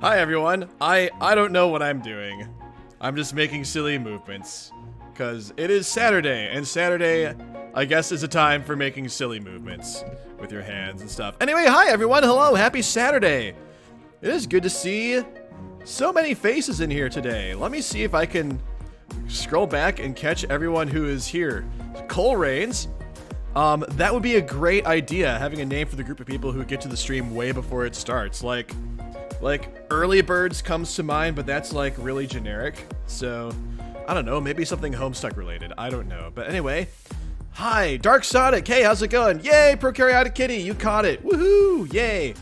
Hi everyone. I don't know what I'm doing. I'm just making silly movements. Because it is Saturday, and Saturday, I guess, is a time for making silly movements with your hands and stuff. Anyway, hi everyone. Hello. Happy Saturday. It is good to see so many faces in here today. Let me see if I can scroll back and catch everyone who is here. Cole Reigns. That would be a great idea, having a name for the group of people who get to the stream way before it starts. Like Early Birds comes to mind, but that's like really generic. So, I don't know, maybe something Homestuck related. I don't know. But anyway, hi, Dark Sonic. Hey, how's it going? Yay, Prokaryotic Kitty, you caught it. Woohoo, yay.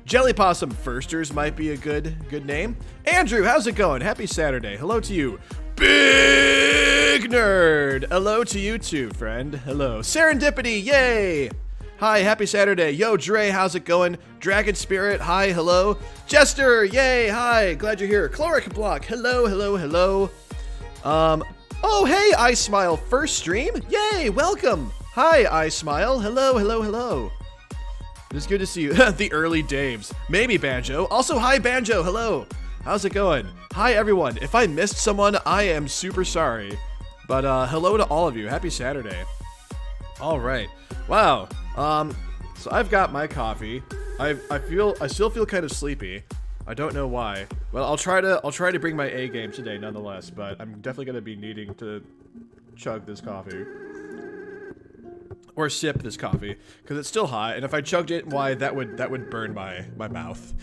Jelly Possum Firsters might be a good name. Andrew, how's it going? Happy Saturday. Hello to you. Big Nerd. Hello to you too, friend. Hello. Serendipity, yay. Hi, happy Saturday. Yo, Dre, how's it going? Dragon Spirit, hi, hello. Jester, yay, hi, glad you're here. Chloric Block, hello, hello, hello. Oh, hey, I Smile, first stream? Yay, welcome. Hi, I Smile, hello, hello, hello. It is good to see you. The early Daves. Maybe Banjo. Also, hi, Banjo, hello. How's it going? Hi, everyone. If I missed someone, I am super sorry. But, hello to all of you. Happy Saturday. All right. Wow. So I've got my coffee. I still feel kind of sleepy. I don't know why. Well, I'll try to bring my A game today nonetheless, but I'm definitely going to be needing to chug this coffee. Or sip this coffee, because it's still hot, and if I chugged it, why, that would burn my mouth.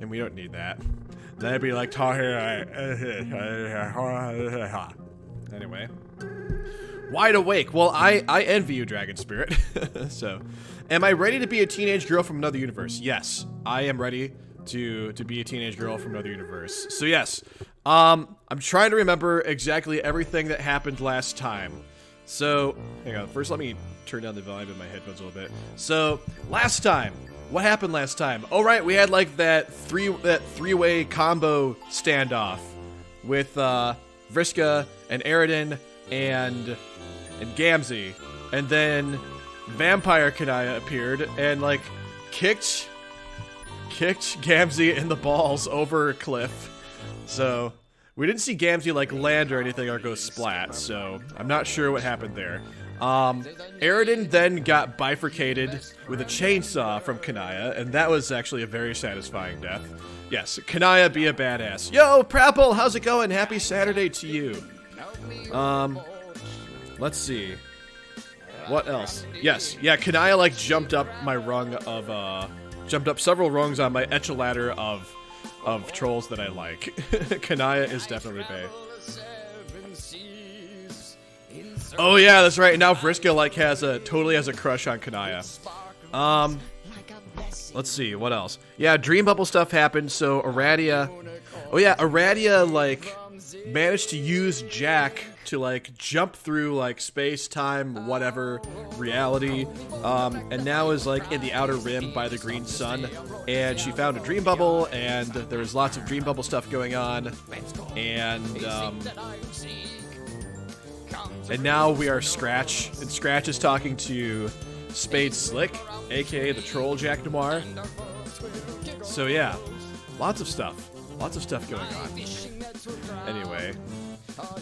And we don't need that. Then I'd be like, anyway. Wide awake. Well, I envy you, Dragon Spirit. So, am I ready to be a teenage girl from another universe? Yes, I am ready to be a teenage girl from another universe. So yes, I'm trying to remember exactly everything that happened last time. So, hang on. First, let me turn down the volume of my headphones a little bit. So, last time, what happened last time? Oh, right, we had like that three-way combo standoff with Vriska and Aridin and Gamzee, and then Vampire Kanaya appeared and like kicked Gamzee in the balls over a cliff. So we didn't see Gamzee like land or anything or go splat, so I'm not sure what happened there. Aridin then got bifurcated with a chainsaw from Kanaya, and that was actually a very satisfying death. Yes, Kanaya be a badass. Yo, Prapple, how's it going? Happy Saturday to you. Let's see. What else? Yes, yeah, Kanaya like jumped up my rung of, jumped up several rungs on my echelon of trolls that I like. Kanaya is definitely bae. Oh yeah, that's right. Now Vriska like totally has a crush on Kanaya. Let's see, what else? Yeah, Dream Bubble stuff happened, so Aradia. Oh yeah, Aradia like managed to use Jack to like jump through like space, time, whatever, reality, and now is like in the outer rim by the green sun, and she found a dream bubble, and there was lots of dream bubble stuff going on, and now we are Scratch, and Scratch is talking to Spade Slick, aka the troll Jack Noir. So yeah, lots of stuff going on. Anyway,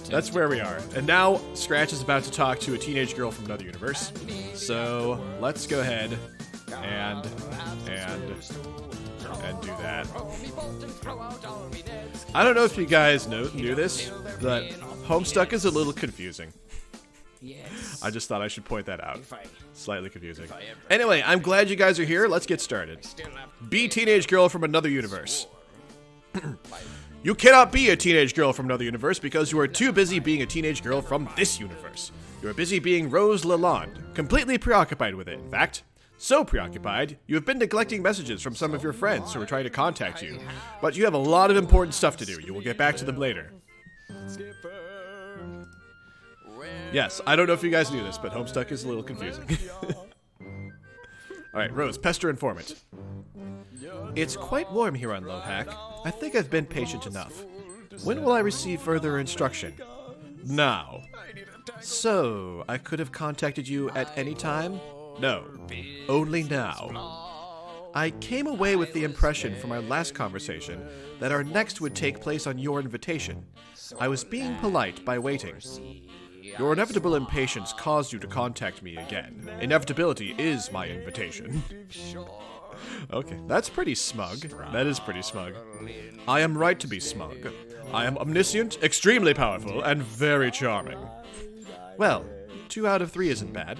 that's where we are. And now Scratch is about to talk to a teenage girl from another universe. So let's go ahead and do that. I don't know if you guys knew this, but Homestuck is a little confusing. I just thought I should point that out. Slightly confusing. Anyway, I'm glad you guys are here. Let's get started. Be teenage girl from another universe. You cannot be a teenage girl from another universe because you are too busy being a teenage girl from this universe. You are busy being Rose Lalonde, completely preoccupied with it, in fact. So preoccupied, you have been neglecting messages from some of your friends who are trying to contact you. But you have a lot of important stuff to do. You will get back to them later. Yes, I don't know if you guys knew this, but Homestuck is a little confusing. Alright, Rose, Pester Informant. It's quite warm here on Lohack. I think I've been patient enough. When will I receive further instruction? Now. So, I could have contacted you at any time? No. Only now. I came away with the impression from our last conversation that our next would take place on your invitation. I was being polite by waiting. Your inevitable impatience caused you to contact me again. Inevitability is my invitation. Okay, that's pretty smug. That is pretty smug. I am right to be smug. I am omniscient, extremely powerful, and very charming. Well, 2 out of 3 isn't bad.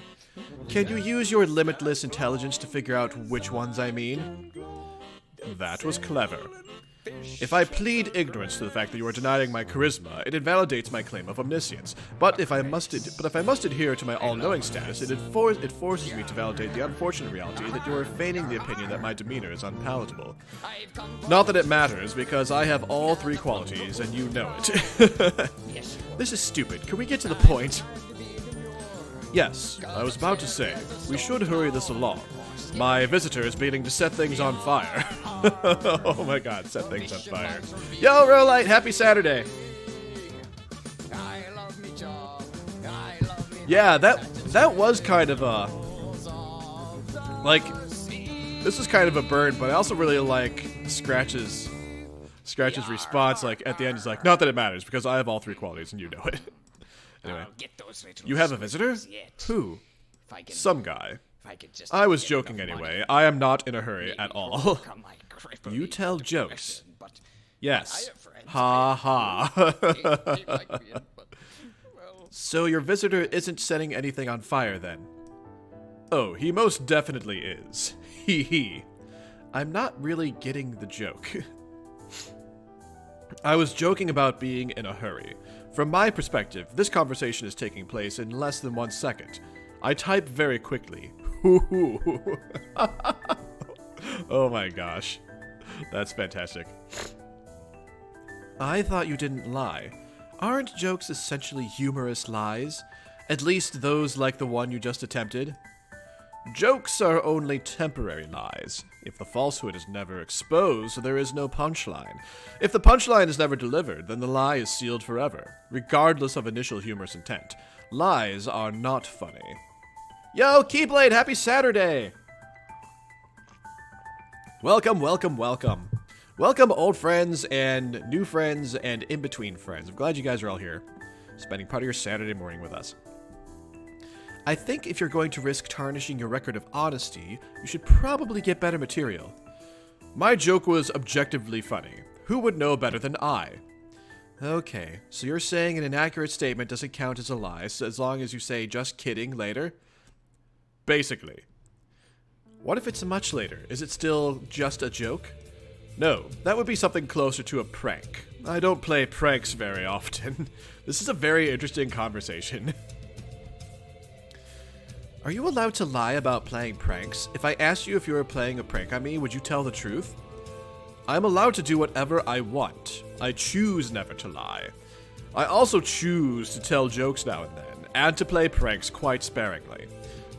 Can you use your limitless intelligence to figure out which ones I mean? That was clever. If I plead ignorance to the fact that you are denying my charisma, it invalidates my claim of omniscience. But if I must adhere to my all-knowing status, it forces me to validate the unfortunate reality that you are feigning the opinion that my demeanor is unpalatable. Not that it matters, because I have all 3 qualities, and you know it. This is stupid. Can we get to the point? Yes, I was about to say, we should hurry this along. My visitor is beginning to set things on fire. Oh my god, set things on fire. Yo, Rolite, happy Saturday! Yeah, that was kind of a... Like, this was kind of a burn, but I also really like Scratch's response. Like, at the end, he's like, not that it matters, because I have all 3 qualities, and you know it. Anyway, you have a visitor? Who? Some guy. I was joking anyway. I am not in a hurry at all. You tell jokes. Yes. Ha ha. So your visitor isn't setting anything on fire then? Oh, he most definitely is. Hee hee. I'm not really getting the joke. I was joking about being in a hurry. From my perspective, this conversation is taking place in less than 1 second. I type very quickly. Oh my gosh. That's fantastic. I thought you didn't lie. Aren't jokes essentially humorous lies? At least those like the one you just attempted? Jokes are only temporary lies. If the falsehood is never exposed, there is no punchline. If the punchline is never delivered, then the lie is sealed forever, regardless of initial humorous intent. Lies are not funny. Yo, Keyblade, happy Saturday! Welcome, welcome, welcome. Welcome, old friends and new friends and in-between friends. I'm glad you guys are all here, spending part of your Saturday morning with us. I think if you're going to risk tarnishing your record of honesty, you should probably get better material. My joke was objectively funny. Who would know better than I? Okay, so you're saying an inaccurate statement doesn't count as a lie, so as long as you say just kidding later? Basically. What if it's much later? Is it still just a joke? No, that would be something closer to a prank. I don't play pranks very often. This is a very interesting conversation. Are you allowed to lie about playing pranks? If I asked you if you were playing a prank on me, would you tell the truth? I'm allowed to do whatever I want. I choose never to lie. I also choose to tell jokes now and then, and to play pranks quite sparingly.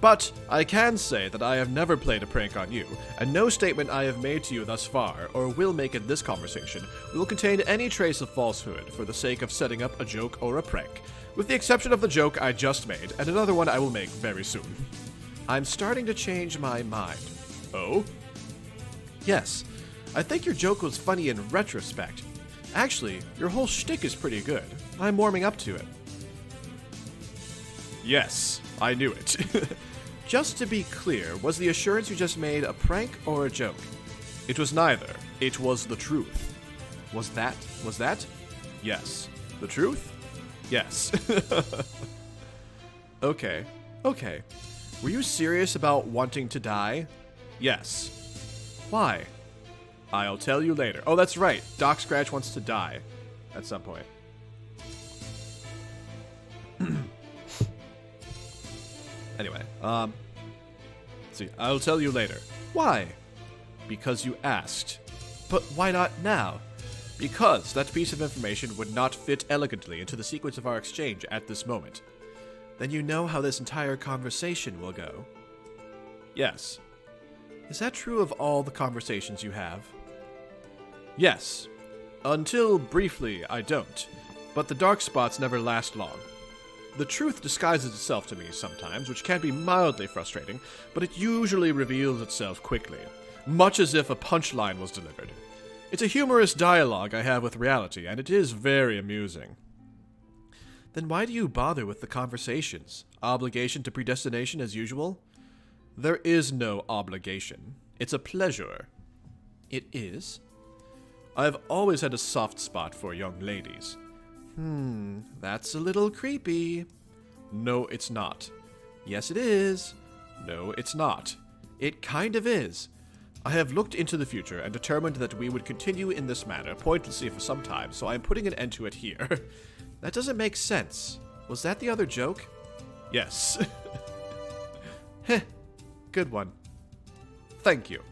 But I can say that I have never played a prank on you, and no statement I have made to you thus far, or will make in this conversation, will contain any trace of falsehood for the sake of setting up a joke or a prank, with the exception of the joke I just made, and another one I will make very soon. I'm starting to change my mind. Oh? Yes, I think your joke was funny in retrospect. Actually, your whole shtick is pretty good. I'm warming up to it. Yes, I knew it. Just to be clear, was the assurance you just made a prank or a joke? It was neither. It was the truth. Was that? Yes. The truth? Yes. Okay. Were you serious about wanting to die? Yes. Why? I'll tell you later. Oh, that's right. Doc Scratch wants to die at some point. Anyway, let's see. I'll tell you later. Why? Because you asked. But why not now? Because that piece of information would not fit elegantly into the sequence of our exchange at this moment. Then you know how this entire conversation will go. Yes. Is that true of all the conversations you have? Yes. Until, briefly, I don't. But the dark spots never last long. The truth disguises itself to me sometimes, which can be mildly frustrating, but it usually reveals itself quickly. much as if a punchline was delivered. It's a humorous dialogue I have with reality, and it is very amusing. Then why do you bother with the conversations? Obligation to predestination as usual? There is no obligation. It's a pleasure. It is? I've always had a soft spot for young ladies. That's a little creepy. No, it's not. Yes, it is. No, it's not. It kind of is. I have looked into the future and determined that we would continue in this manner pointlessly for some time, so I am putting an end to it here. That doesn't make sense. Was that the other joke? Yes. Heh. Good one. Thank you.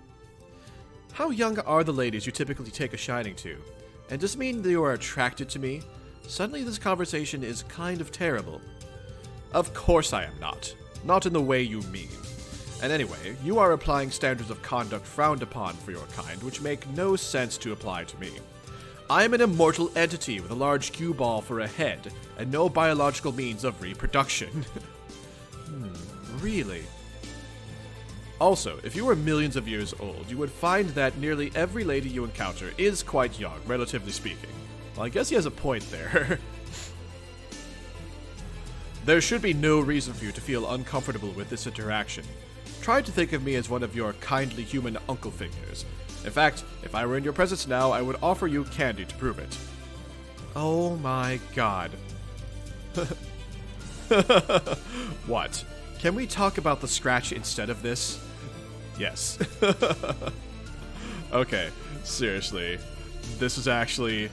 How young are the ladies you typically take a shining to? And does it mean that you are attracted to me? Suddenly this conversation is kind of terrible. Of course I am not. Not in the way you mean. And anyway, you are applying standards of conduct frowned upon for your kind, which make no sense to apply to me. I am an immortal entity with a large cue ball for a head, and no biological means of reproduction. Really? Also, if you were millions of years old, you would find that nearly every lady you encounter is quite young, relatively speaking. Well, I guess he has a point there. There should be no reason for you to feel uncomfortable with this interaction. Try to think of me as one of your kindly human uncle figures. In fact, if I were in your presence now, I would offer you candy to prove it. Oh my god. What? Can we talk about the scratch instead of this? Yes. Okay, seriously. This is actually...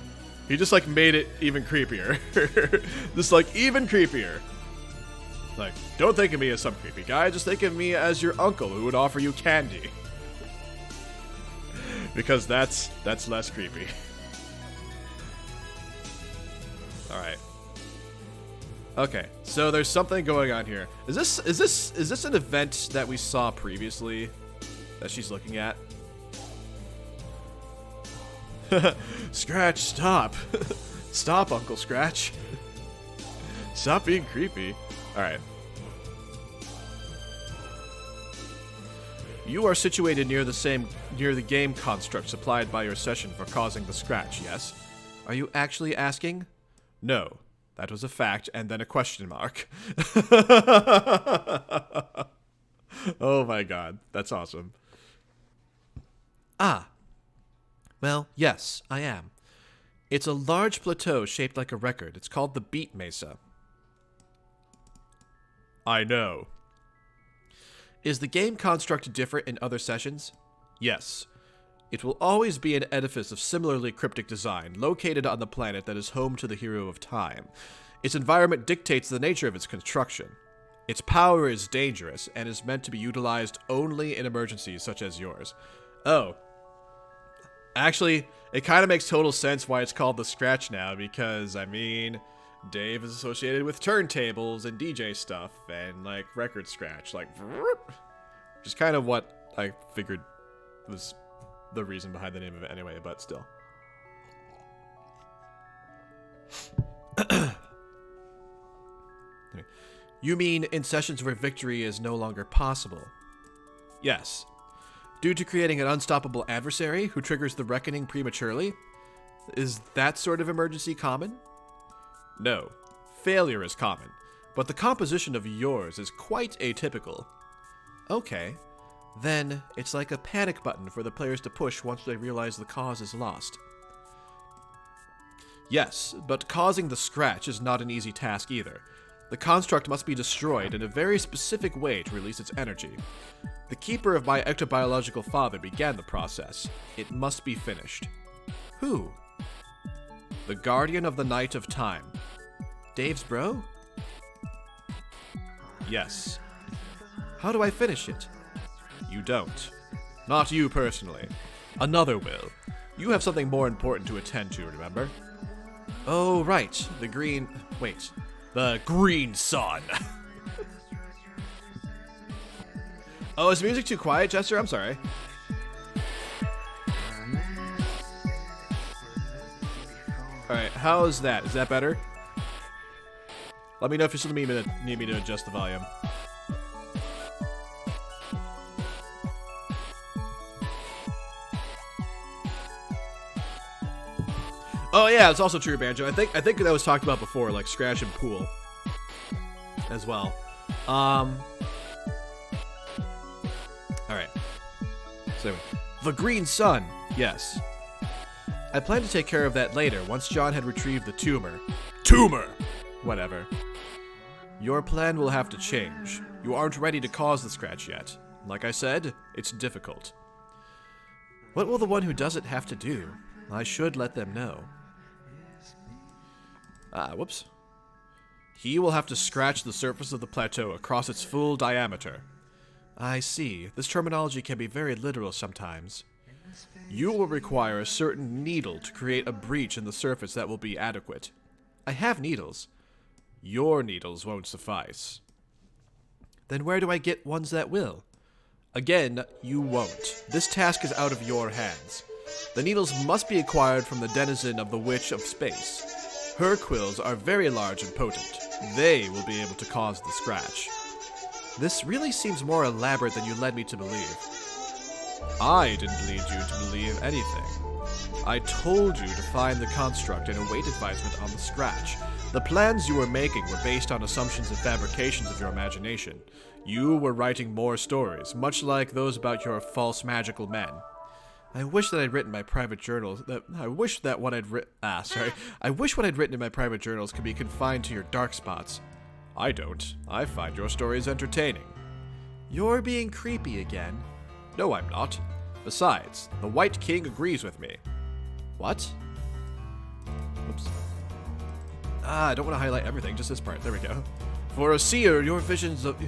He just, like, made it even creepier. Just, like, even creepier. Like, don't think of me as some creepy guy, just think of me as your uncle who would offer you candy. Because that's less creepy. Alright. Okay, so there's something going on here. Is this an event that we saw previously that she's looking at? Scratch, stop. Stop, Uncle Scratch. Stop being creepy. Alright. You are situated near the game construct supplied by your session for causing the scratch, yes? Are you actually asking? No. That was a fact, and then a question mark. Oh my god, that's awesome. Ah. Well, yes, I am. It's a large plateau shaped like a record. It's called the Beat Mesa. I know. Is the game construct different in other sessions? Yes. It will always be an edifice of similarly cryptic design, located on the planet that is home to the hero of time. Its environment dictates the nature of its construction. Its power is dangerous, and is meant to be utilized only in emergencies such as yours. Oh. Actually, it kind of makes total sense why it's called the Scratch now, because, I mean, Dave is associated with turntables and DJ stuff, and, like, record scratch, like, which is kind of what I figured was the reason behind the name of it anyway, but still. You mean in sessions where victory is no longer possible? Yes. Due to creating an unstoppable adversary who triggers the reckoning prematurely? Is that sort of emergency common? No. Failure is common, but the composition of yours is quite atypical. Okay. Then, it's like a panic button for the players to push once they realize the cause is lost. Yes, but causing the scratch is not an easy task either. The construct must be destroyed in a very specific way to release its energy. The keeper of my ectobiological father began the process. It must be finished. Who? The guardian of the night of time. Dave's bro? Yes. How do I finish it? You don't. Not you personally. Another will. You have something more important to attend to, remember? Oh, right. The green sun. Oh, is the music too quiet, Jester? I'm sorry. Alright, how's that? Is that better? Let me know if you still need me to adjust the volume. Oh yeah, it's also true, Banjo. I think that was talked about before, like scratch and pool as well. All right. So anyway, the green sun. Yes. I plan to take care of that later once John had retrieved the tumor. Tumor. Whatever. Your plan will have to change. You aren't ready to cause the scratch yet. Like I said, it's difficult. What will the one who does it have to do? I should let them know. Whoops. He will have to scratch the surface of the plateau across its full diameter. I see. This terminology can be very literal sometimes. You will require a certain needle to create a breach in the surface that will be adequate. I have needles. Your needles won't suffice. Then where do I get ones that will? Again, you won't. This task is out of your hands. The needles must be acquired from the denizen of the Witch of Space. Her quills are very large and potent. They will be able to cause the scratch. This really seems more elaborate than you led me to believe. I didn't lead you to believe anything. I told you to find the construct and await advisement on the scratch. The plans you were making were based on assumptions and fabrications of your imagination. You were writing more stories, much like those about your false magical men. I wish that I'd written my private journals. I wish what I'd written in my private journals could be confined to your dark spots. I don't. I find your stories entertaining. You're being creepy again. No, I'm not. Besides, the White King agrees with me. What? Oops. I don't want to highlight everything, just this part. There we go. For a seer, your vision of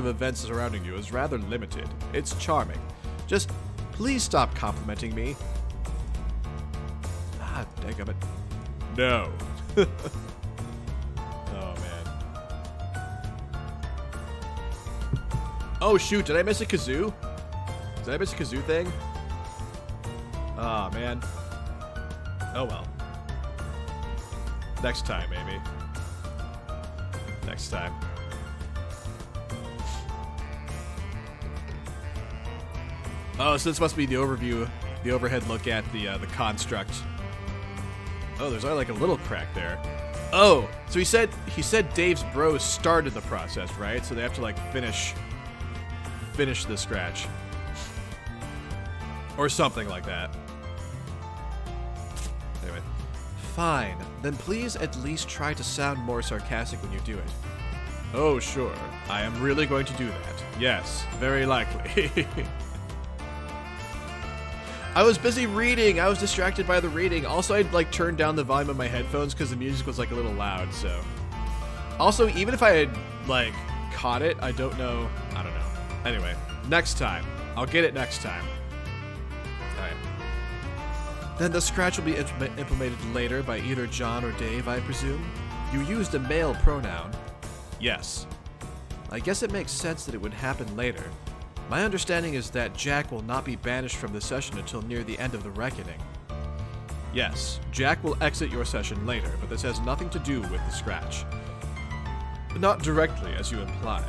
events surrounding you is rather limited. It's charming. Just please stop complimenting me. Dadgummit. No. Oh, man. Oh, shoot. Did I miss a kazoo? Did I miss a kazoo thing? Oh, man. Oh, well. Next time, maybe. Next time. Oh, so this must be the overview, the overhead look at the construct. Oh, there's only like a little crack there. Oh, so he said Dave's bros started the process, right? So they have to like finish the scratch. Or something like that. Anyway. Fine. Then please at least try to sound more sarcastic when you do it. Oh, sure. I am really going to do that. Yes, very likely. I was busy reading. I was distracted by the reading. Also, I'd like turned down the volume of my headphones because the music was like a little loud, so. Also, even if I had like caught it, I don't know. I don't know. Anyway, next time. I'll get it next time. Alright. Then the scratch will be implemented later by either John or Dave, I presume? You used a male pronoun. Yes. I guess it makes sense that it would happen later. My understanding is that Jack will not be banished from the session until near the end of the reckoning. Yes, Jack will exit your session later, but this has nothing to do with the scratch. Not directly, as you imply.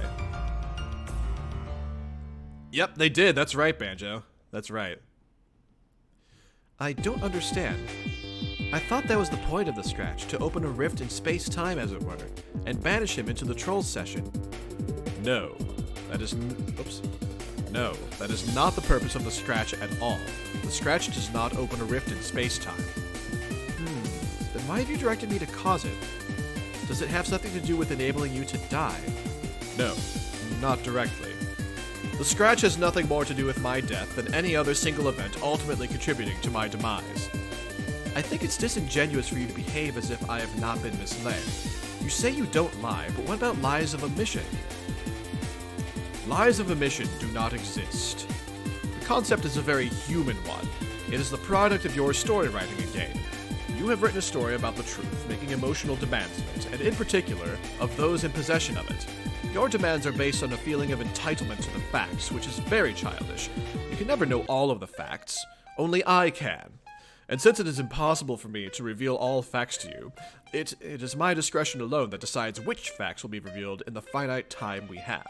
Yep, they did. That's right, Banjo. That's right. I don't understand. I thought that was the point of the scratch, to open a rift in space-time, as it were, and banish him into the troll session. No, that is... Oops. No, that is not the purpose of the scratch at all. The scratch does not open a rift in space-time. Then why have you directed me to cause it? Does it have something to do with enabling you to die? No, not directly. The scratch has nothing more to do with my death than any other single event ultimately contributing to my demise. I think it's disingenuous for you to behave as if I have not been misled. You say you don't lie, but what about lies of omission? Lies of omission do not exist. The concept is a very human one. It is the product of your story writing again. You have written a story about the truth, making emotional demands of it, and in particular, of those in possession of it. Your demands are based on a feeling of entitlement to the facts, which is very childish. You can never know all of the facts. Only I can. And since it is impossible for me to reveal all facts to you, it is my discretion alone that decides which facts will be revealed in the finite time we have.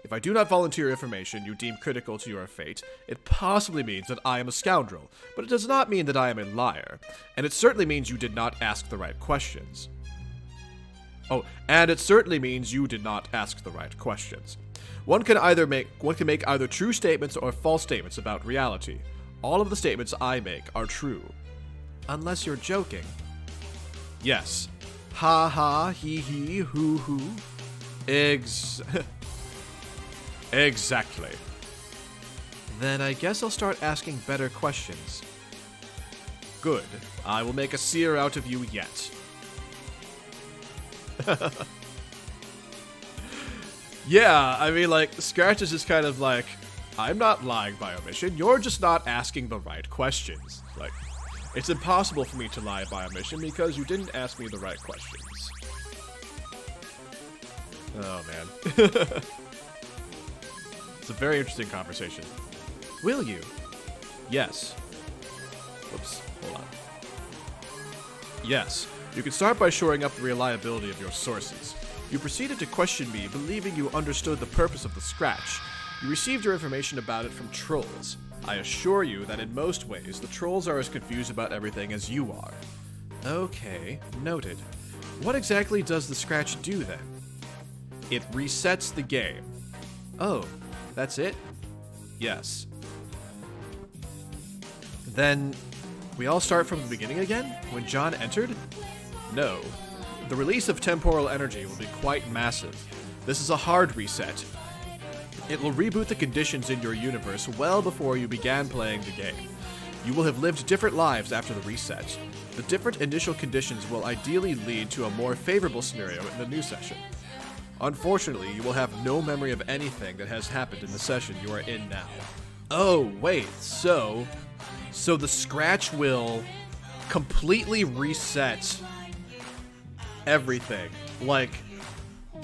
If I do not volunteer information you deem critical to your fate, it possibly means that I am a scoundrel, but it does not mean that I am a liar. And it certainly means you did not ask the right questions. Oh, and it certainly means you did not ask the right questions. One can make either true statements or false statements about reality. All of the statements I make are true. Unless you're joking. Yes. Ha ha, he he, hoo hoo. Exactly. Then I guess I'll start asking better questions. Good. I will make a seer out of you yet. Yeah, I mean, like, Scratch is just kind of like, I'm not lying by omission, you're just not asking the right questions. Like, it's impossible for me to lie by omission because you didn't ask me the right questions. Oh, man. It's a very interesting conversation. Will you? Yes. Whoops, hold on. Yes. You can start by shoring up the reliability of your sources. You proceeded to question me, believing you understood the purpose of the Scratch. You received your information about it from trolls. I assure you that in most ways, the trolls are as confused about everything as you are. Okay, noted. What exactly does the Scratch do then? It resets the game. Oh, that's it? Yes. Then, we all start from the beginning again? When John entered? No. The release of temporal energy will be quite massive. This is a hard reset. It will reboot the conditions in your universe well before you began playing the game. You will have lived different lives after the reset. The different initial conditions will ideally lead to a more favorable scenario in the new session. Unfortunately, you will have no memory of anything that has happened in the session you are in now. Oh, wait, so the Scratch will completely reset everything. Like,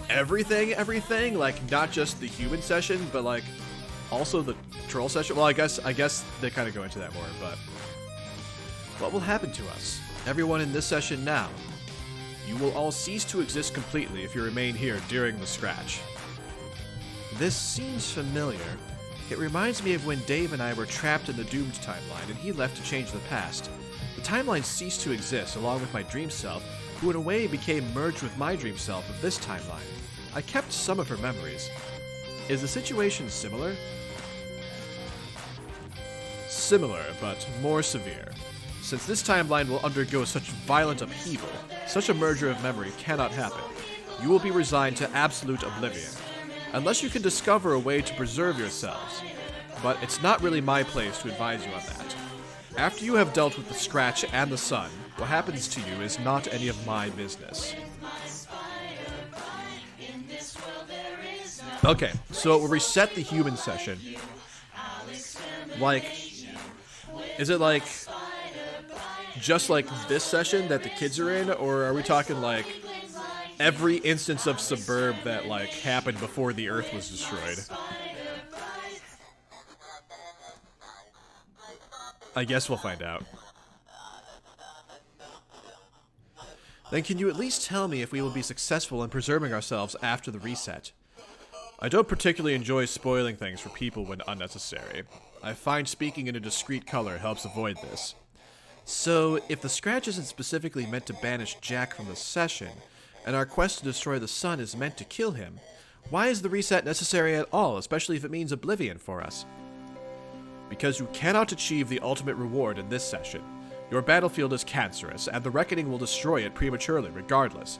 everything? Like, not just the human session, but, like, also the troll session? Well, I guess they kind of go into that more, but what will happen to us? Everyone in this session now. You will all cease to exist completely if you remain here during the Scratch. This seems familiar. It reminds me of when Dave and I were trapped in the Doomed timeline and he left to change the past. The timeline ceased to exist along with my dream self, who in a way became merged with my dream self of this timeline. I kept some of her memories. Is the situation similar? Similar, but more severe. Since this timeline will undergo such violent upheaval, such a merger of memory cannot happen. You will be resigned to absolute oblivion, unless you can discover a way to preserve yourselves. But it's not really my place to advise you on that. After you have dealt with the Scratch and the Sun, what happens to you is not any of my business. Okay, so it will reset the human session. Like, is it like just like this session that the kids are in, or are we talking like every instance of Suburb that like happened before the Earth was destroyed? I guess we'll find out. Then can you at least tell me if we will be successful in preserving ourselves after the reset? I don't particularly enjoy spoiling things for people when unnecessary. I find speaking in a discreet color helps avoid this. So, if the Scratch isn't specifically meant to banish Jack from the session, and our quest to destroy the sun is meant to kill him, why is the reset necessary at all, especially if it means oblivion for us? Because you cannot achieve the ultimate reward in this session. Your battlefield is cancerous, and the Reckoning will destroy it prematurely, regardless.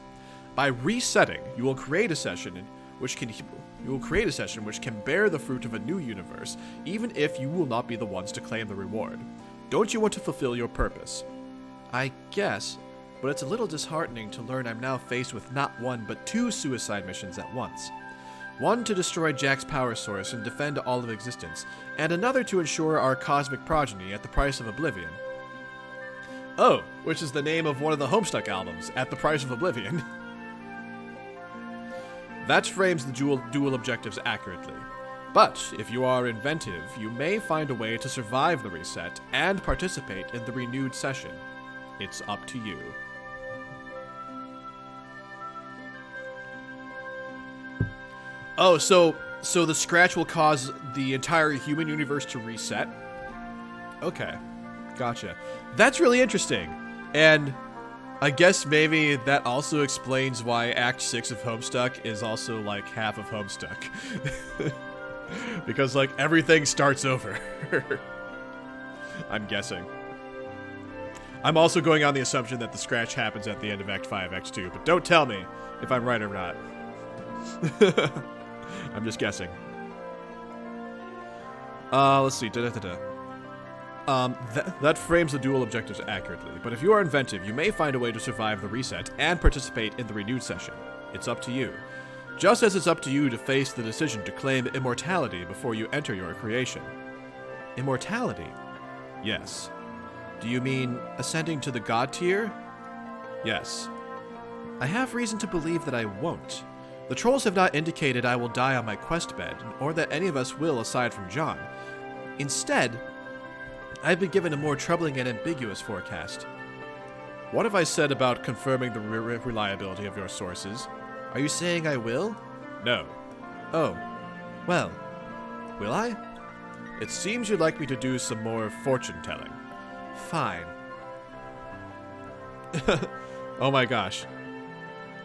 By resetting, you will create a session which can bear the fruit of a new universe, even if you will not be the ones to claim the reward. Don't you want to fulfill your purpose? I guess, but it's a little disheartening to learn I'm now faced with not one but two suicide missions at once. One to destroy Jack's power source and defend all of existence, and another to ensure our cosmic progeny at the price of oblivion. Oh, which is the name of one of the Homestuck albums, At the Price of Oblivion. That frames the dual objectives accurately. But, if you are inventive, you may find a way to survive the reset and participate in the renewed session. It's up to you. Oh, so So the scratch will cause the entire human universe to reset? Okay. Gotcha. That's really interesting. And I guess maybe that also explains why Act 6 of Homestuck is also like half of Homestuck. Because like everything starts over. I'm guessing. I'm also going on the assumption that the scratch happens at the end of Act 5, Act 2, but don't tell me if I'm right or not. I'm just guessing. Let's see. That frames the dual objectives accurately, but if you are inventive, you may find a way to survive the reset and participate in the renewed session. It's up to you. Just as it's up to you to face the decision to claim immortality before you enter your creation. Immortality? Yes. Do you mean ascending to the god tier? Yes. I have reason to believe that I won't. The trolls have not indicated I will die on my quest bed, or that any of us will aside from John. Instead, I've been given a more troubling and ambiguous forecast. What have I said about confirming the reliability of your sources? Are you saying I will? No. Oh. Well. Will I? It seems you'd like me to do some more fortune-telling. Fine. Oh my gosh.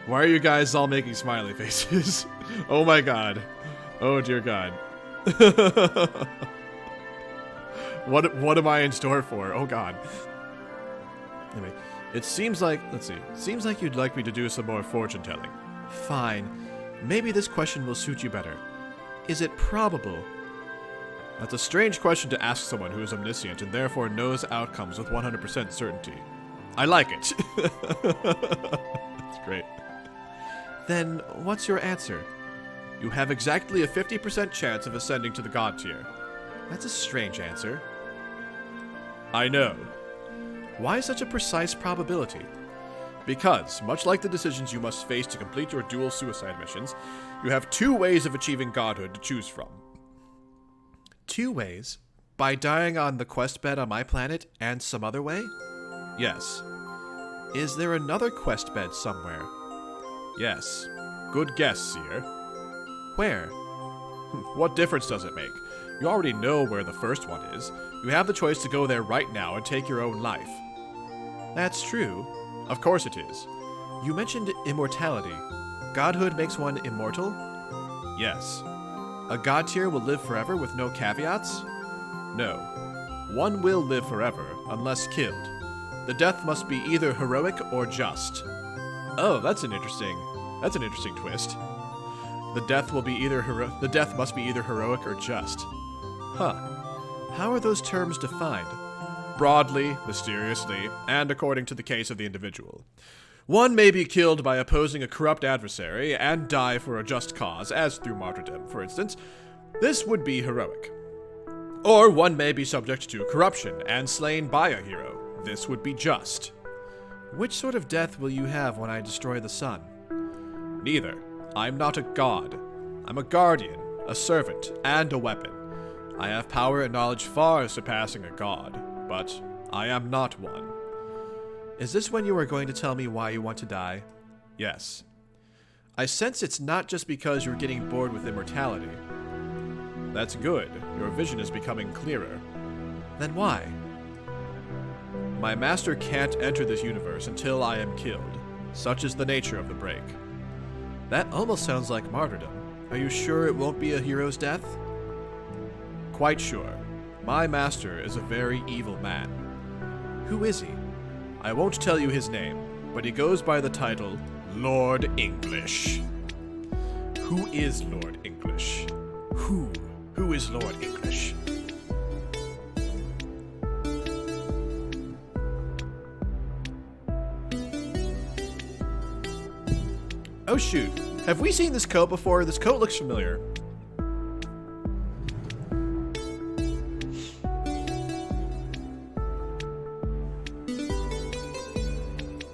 Why are you guys all making smiley faces? Oh my god. Oh dear god. What am I in store for? Oh god. Anyway, it seems like, let's see. Seems like you'd like me to do some more fortune telling. Fine. Maybe this question will suit you better. Is it probable? That's a strange question to ask someone who is omniscient and therefore knows outcomes with 100% certainty. I like it. That's great. Then, what's your answer? You have exactly a 50% chance of ascending to the god tier. That's a strange answer. I know. Why such a precise probability? Because, much like the decisions you must face to complete your dual suicide missions, you have 2 ways of achieving godhood to choose from. 2 ways? By dying on the quest bed on my planet and some other way? Yes. Is there another quest bed somewhere? Yes. Good guess, Seer. Where? What difference does it make? You already know where the first one is. You have the choice to go there right now and take your own life. That's true. Of course it is. You mentioned immortality. Godhood makes one immortal? Yes. A god tier will live forever with no caveats? No. One will live forever, unless killed. The death must be either heroic or just. Oh, that's an interesting twist. The death must be either heroic or just. Huh. How are those terms defined? Broadly, mysteriously, and according to the case of the individual. One may be killed by opposing a corrupt adversary and die for a just cause, as through martyrdom, for instance. This would be heroic. Or one may be subject to corruption and slain by a hero. This would be just. Which sort of death will you have when I destroy the sun? Neither. I'm not a god. I'm a guardian, a servant, and a weapon. I have power and knowledge far surpassing a god, but I am not one. Is this when you are going to tell me why you want to die? Yes. I sense it's not just because you're getting bored with immortality. That's good. Your vision is becoming clearer. Then why? My master can't enter this universe until I am killed. Such is the nature of the break. That almost sounds like martyrdom. Are you sure it won't be a hero's death? Quite sure. My master is a very evil man. Who is he? I won't tell you his name, but he goes by the title Lord English. Who is Lord English? Who is Lord English? Oh shoot, have we seen this coat before? This coat looks familiar.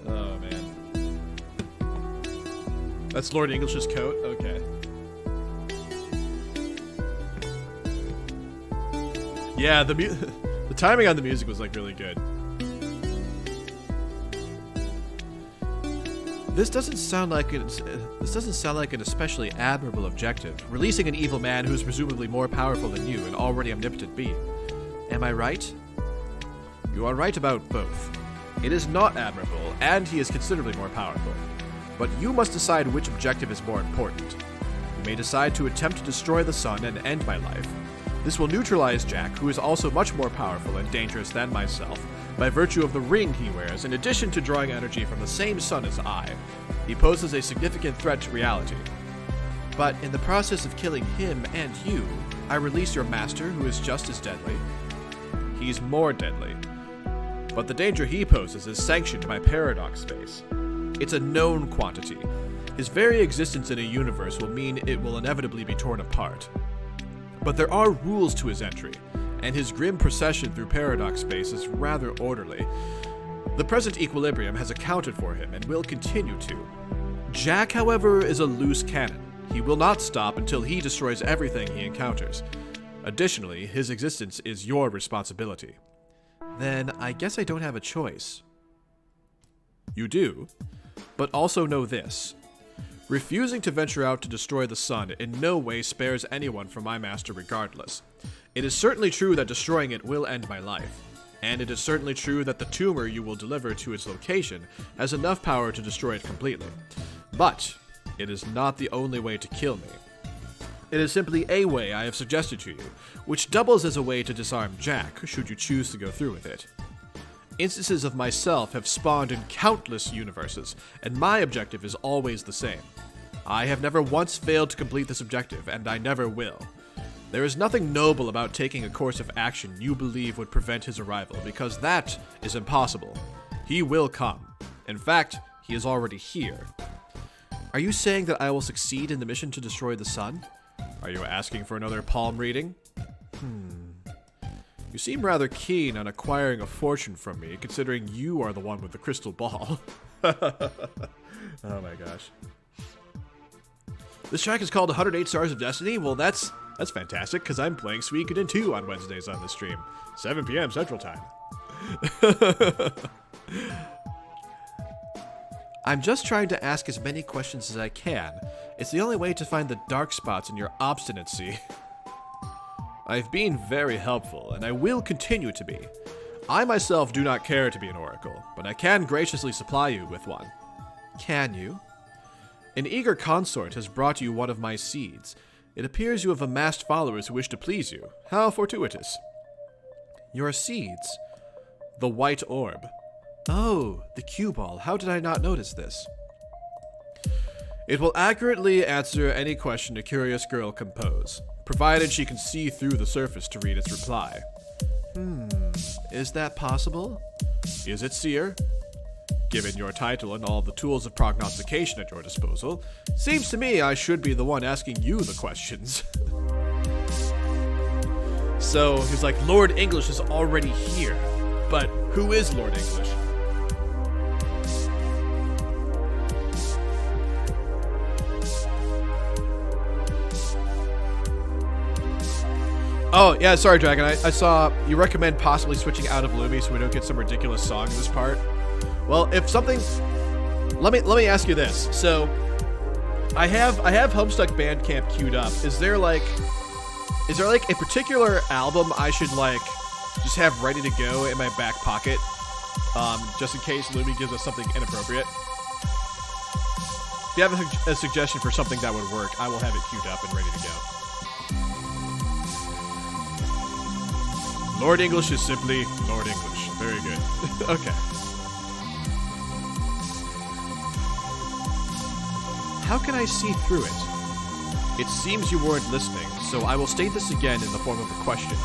Oh man. That's Lord English's coat? Okay. Yeah, the timing on the music was like really good. This doesn't sound like an especially admirable objective, releasing an evil man who is presumably more powerful than you, an already omnipotent being. Am I right? You are right about both. It is not admirable, and he is considerably more powerful. But you must decide which objective is more important. You may decide to attempt to destroy the sun and end my life. This will neutralize Jack, who is also much more powerful and dangerous than myself, by virtue of the ring he wears, in addition to drawing energy from the same sun as I. He poses a significant threat to reality. But in the process of killing him and you, I release your master, who is just as deadly. He's more deadly. But the danger he poses is sanctioned by paradox space. It's a known quantity. His very existence in a universe will mean it will inevitably be torn apart. But there are rules to his entry, and his grim procession through paradox space is rather orderly. The present equilibrium has accounted for him and will continue to. Jack, however, is a loose cannon. He will not stop until he destroys everything he encounters. Additionally, his existence is your responsibility. Then I guess I don't have a choice. You do, but also know this. Refusing to venture out to destroy the sun in no way spares anyone from my master regardless. It is certainly true that destroying it will end my life, and it is certainly true that the tumor you will deliver to its location has enough power to destroy it completely. But it is not the only way to kill me. It is simply a way I have suggested to you, which doubles as a way to disarm Jack, should you choose to go through with it. Instances of myself have spawned in countless universes, and my objective is always the same. I have never once failed to complete this objective, and I never will. There is nothing noble about taking a course of action you believe would prevent his arrival, because that is impossible. He will come. In fact, he is already here. Are you saying that I will succeed in the mission to destroy the sun? Are you asking for another palm reading? You seem rather keen on acquiring a fortune from me, considering you are the one with the crystal ball. Oh my gosh. This track is called 108 Stars of Destiny. Well, that's fantastic, because I'm playing Suikoden 2 on Wednesdays on the stream. 7 p.m. Central Time. I'm just trying to ask as many questions as I can. It's the only way to find the dark spots in your obstinacy. I've been very helpful, and I will continue to be. I myself do not care to be an oracle, but I can graciously supply you with one. Can you? An eager consort has brought you one of my seeds. It appears you have amassed followers who wish to please you. How fortuitous. Your seeds? The white orb. Oh, the cue ball. How did I not notice this? It will accurately answer any question a curious girl can pose, provided she can see through the surface to read its reply. Is that possible? Is it, SEER? Given your title and all the tools of prognostication at your disposal, seems to me I should be the one asking you the questions. So, he's like, Lord English is already here. But who is Lord English? Oh, yeah, sorry, Dragon. I saw you recommend possibly switching out of Lumi so we don't get some ridiculous song in this part. Well, if something... Let me ask you this. So, I have Homestuck Bandcamp queued up. Is there like a particular album I should, like, just have ready to go in my back pocket? Just in case Lumi gives us something inappropriate? If you have a suggestion for something that would work, I will have it queued up and ready to go. Lord English is simply Lord English. Very good. Okay. How can I see through it? It seems you weren't listening, so I will state this again in the form of a question.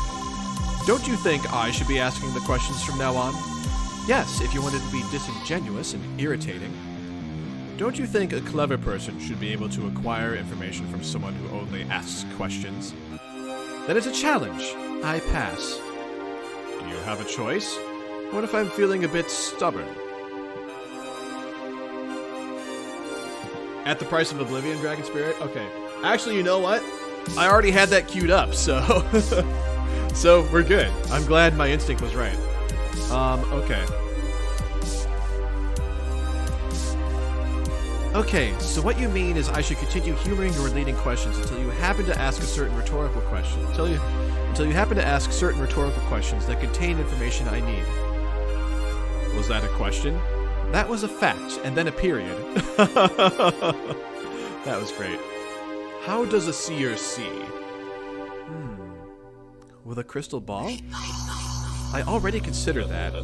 Don't you think I should be asking the questions from now on? Yes, if you wanted to be disingenuous and irritating. Don't you think a clever person should be able to acquire information from someone who only asks questions? That is a challenge. I pass. Do you have a choice? What if I'm feeling a bit stubborn? At the price of oblivion, Dragon Spirit? Okay. Actually, you know what? I already had that queued up, so... so, we're good. I'm glad my instinct was right. Okay. Okay, so what you mean is I should continue humoring your leading questions until you happen to ask a certain rhetorical question. Until you happen to ask certain rhetorical questions that contain information I need. Was that a question? That was a fact, and then a period. That was great. How does a seer see? With a crystal ball? I already considered that.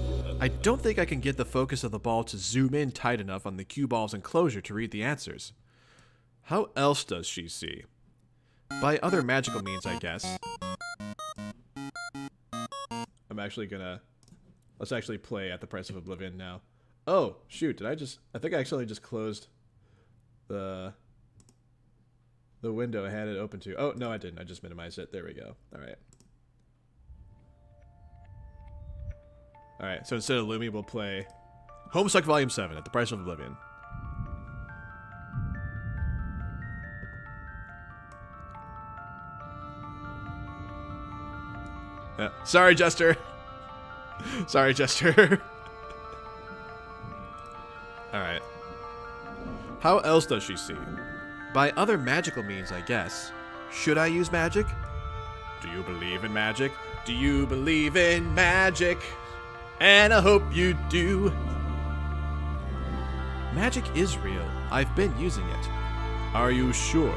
I don't think I can get the focus of the ball to zoom in tight enough on the cue ball's enclosure to read the answers. How else does she see? By other magical means, I guess. I'm actually gonna... Let's actually play at the price of oblivion now. Oh, shoot, did I think I actually just closed the window I had it open to. Oh, no, I didn't. I just minimized it. There we go. All right. All right, so instead of Lumi, we'll play Homestuck Volume 7 at the price of oblivion. Yeah. Sorry, Jester. Sorry, Jester. Alright. How else does she see? By other magical means, I guess. Should I use magic? Do you believe in magic? Do you believe in magic? And I hope you do. Magic is real. I've been using it. Are you sure?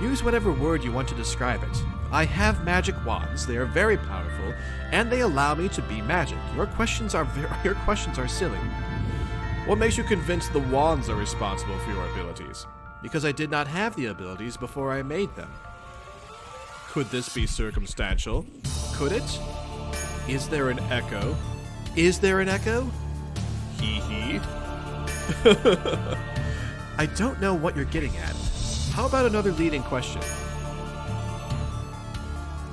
Use whatever word you want to describe it. I have magic wands. They are very powerful, and they allow me to be magic. Your questions are silly. What makes you convinced the wands are responsible for your abilities? Because I did not have the abilities before I made them. Could this be circumstantial? Could it? Is there an echo? Is there an echo? Hee hee. I don't know what you're getting at. How about another leading question?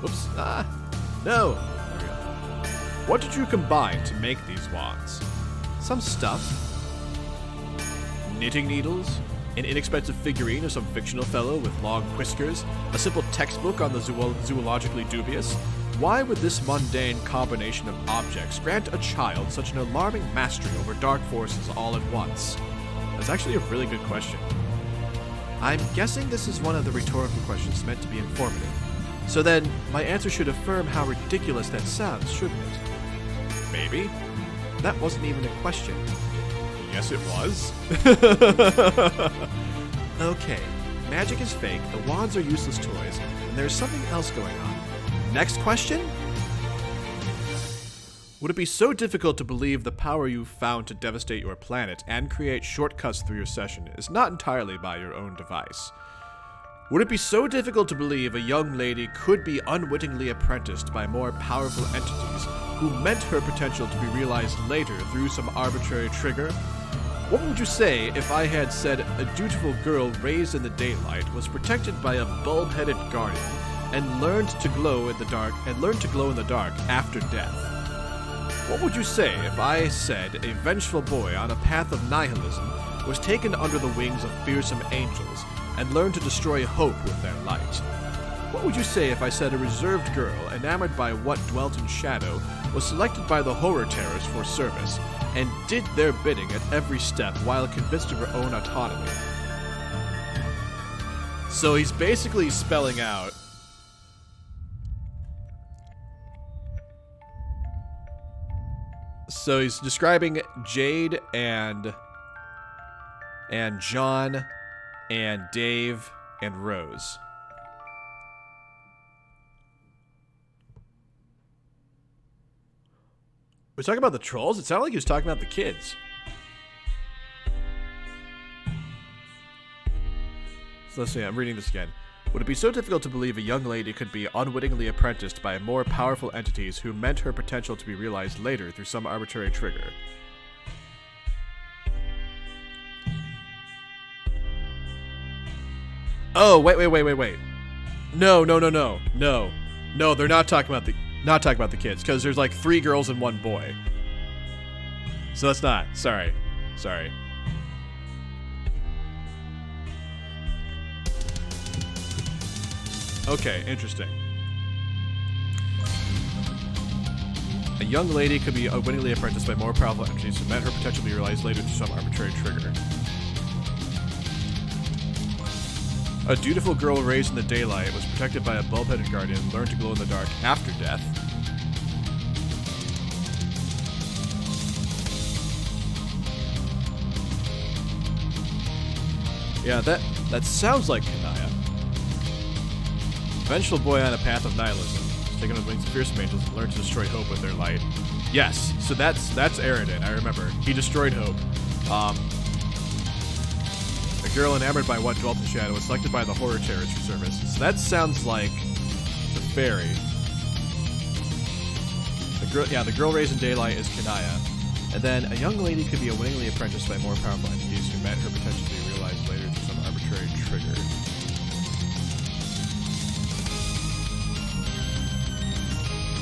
Whoops. No. There we go. What did you combine to make these wands? Some stuff. Knitting needles? An inexpensive figurine of some fictional fellow with long whiskers? A simple textbook on the zoologically dubious? Why would this mundane combination of objects grant a child such an alarming mastery over dark forces all at once? That's actually a really good question. I'm guessing this is one of the rhetorical questions meant to be informative. So then, my answer should affirm how ridiculous that sounds, shouldn't it? Maybe. That wasn't even a question. Yes, it was. Okay, magic is fake, the wands are useless toys, and there's something else going on. Next question? Would it be so difficult to believe the power you've found to devastate your planet and create shortcuts through your session is not entirely by your own device? Would it be so difficult to believe a young lady could be unwittingly apprenticed by more powerful entities who meant her potential to be realized later through some arbitrary trigger? What would you say if I had said a dutiful girl raised in the daylight was protected by a bulb-headed guardian and learned to glow in the dark after death? What would you say if I said a vengeful boy on a path of nihilism was taken under the wings of fearsome angels and learned to destroy hope with their light? What would you say if I said a reserved girl, enamored by what dwelt in shadow, was selected by the horror terrors for service, and did their bidding at every step while convinced of her own autonomy? So he's basically spelling out... So he's describing Jade and John and Dave and Rose. We're talking about the trolls? It sounded like he was talking about the kids. So let's see, I'm reading this again. Would it be so difficult to believe a young lady could be unwittingly apprenticed by more powerful entities who meant her potential to be realized later through some arbitrary trigger? Oh, wait. No, they're not talking about the kids, because there's like 3 girls and 1 boy. So that's not. Sorry. Okay, interesting. A young lady could be unwittingly apprenticed by more powerful entities who meant her potential to be realized later through some arbitrary trigger. A dutiful girl raised in the daylight was protected by a bulb-headed guardian and learned to glow in the dark after death. Yeah, that sounds like Kanaya. Vengeful boy on a path of nihilism, taken on the wings of fearsome angels and learned to destroy hope with their light. Yes, so that's Aridin, I remember. He destroyed hope. A girl enamored by what dwelt in shadow was selected by the horror terrorist service. So that sounds like the fairy. The girl raised in daylight is Kanaya. And then a young lady could be unwittingly apprenticed by more powerful entities who met her potential to be realized later through some arbitrary trigger.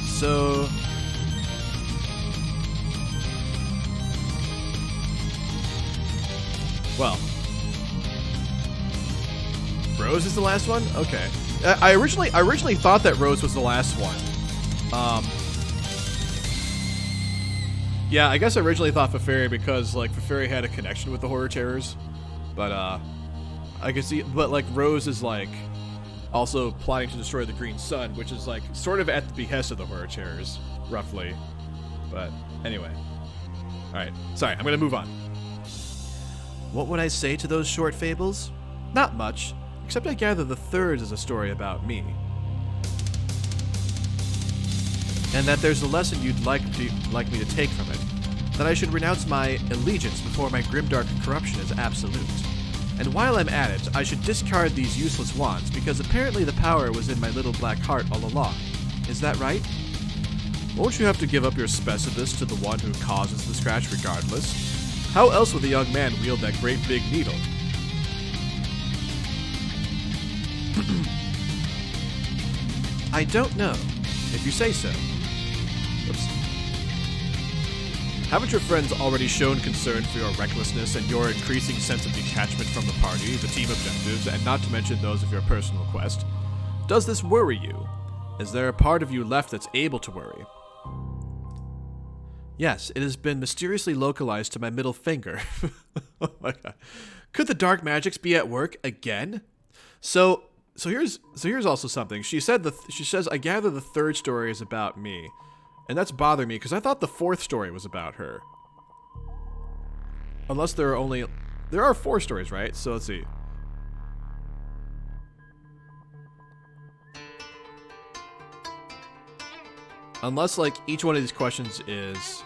So... well... Rose is the last one? Okay. I originally thought that Rose was the last one. Yeah, I guess I originally thought Feferi because, like, Feferi had a connection with the horror terrors. But, I could see, but, like, Rose is, like, also plotting to destroy the Green Sun, which is, like, sort of at the behest of the horror terrors, roughly. But, anyway. Alright, sorry, I'm gonna move on. What would I say to those short fables? Not much, except I gather the third is a story about me. And that there's a lesson you'd like me to take from it. That I should renounce my allegiance before my grimdark corruption is absolute. And while I'm at it, I should discard these useless wands, because apparently the power was in my little black heart all along. Is that right? Won't you have to give up your specibus to the one who causes the scratch regardless? How else would the young man wield that great big needle? I don't know, if you say so. Oops. Haven't your friends already shown concern for your recklessness and your increasing sense of detachment from the party, the team objectives, and not to mention those of your personal quest? Does this worry you? Is there a part of you left that's able to worry? Yes, it has been mysteriously localized to my middle finger. Oh my god. Could the dark magics be at work again? So here's also something. She says I gather the third story is about me. And that's bothering me because I thought the fourth story was about her. Unless there are 4 stories, right? So let's see. Unless, like, each one of these questions is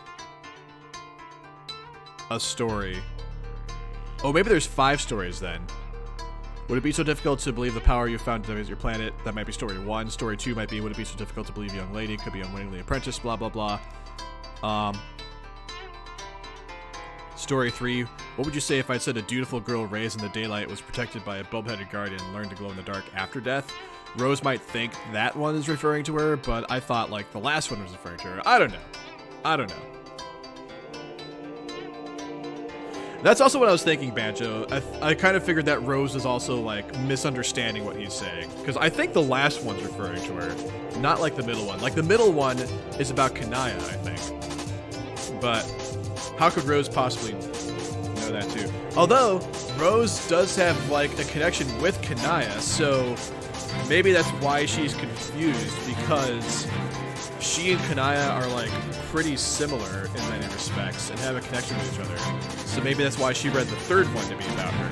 a story. Oh, maybe there's 5 stories then. Would it be so difficult to believe the power you found to devastate your planet? That might be story 1. Story 2 might be, would it be so difficult to believe a young lady could be unwittingly apprenticed, blah, blah, blah. Story 3, what would you say if I said a dutiful girl raised in the daylight was protected by a bulb-headed guardian and learned to glow in the dark after death? Rose might think that one is referring to her, but I thought, like, the last one was referring to her. I don't know. That's also what I was thinking, Banjo. I kind of figured that Rose is also, like, misunderstanding what he's saying. Because I think the last one's referring to her, not, like, the middle one. Like, the middle one is about Kanaya, I think. But how could Rose possibly know that, too? Although, Rose does have, like, a connection with Kanaya, so maybe that's why she's confused, because she and Kanaya are, like, pretty similar in many respects and have a connection with each other. So maybe that's why she read the third one to be about her.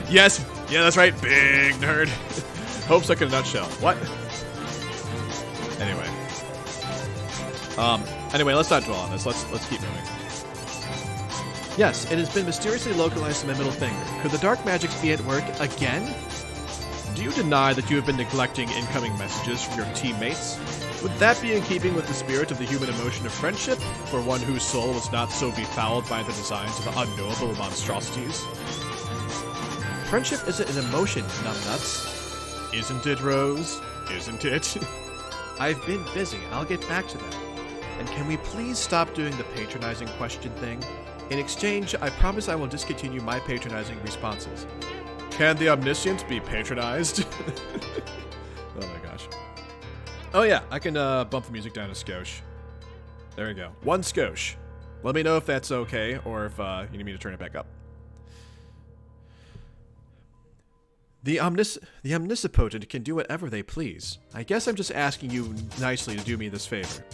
Yes! Yeah, that's right. Big nerd. Homestuck in a nutshell. What? Anyway. Anyway, let's not dwell on this. Let's keep moving. Yes, it has been mysteriously localized to my middle finger. Could the dark magics be at work again? Do you deny that you have been neglecting incoming messages from your teammates? Would that be in keeping with the spirit of the human emotion of friendship, for one whose soul was not so befouled by the designs of unknowable monstrosities? Friendship isn't an emotion, numbnuts. Isn't it, Rose? Isn't it? I've been busy. I'll get back to them. And can we please stop doing the patronizing question thing? In exchange, I promise I will discontinue my patronizing responses. Can the omniscient be patronized? Oh my gosh. Oh yeah, I can bump the music down a skosh. There we go. 1 skosh. Let me know if that's okay, or if you need me to turn it back up. The omnipotent can do whatever they please. I guess I'm just asking you nicely to do me this favor.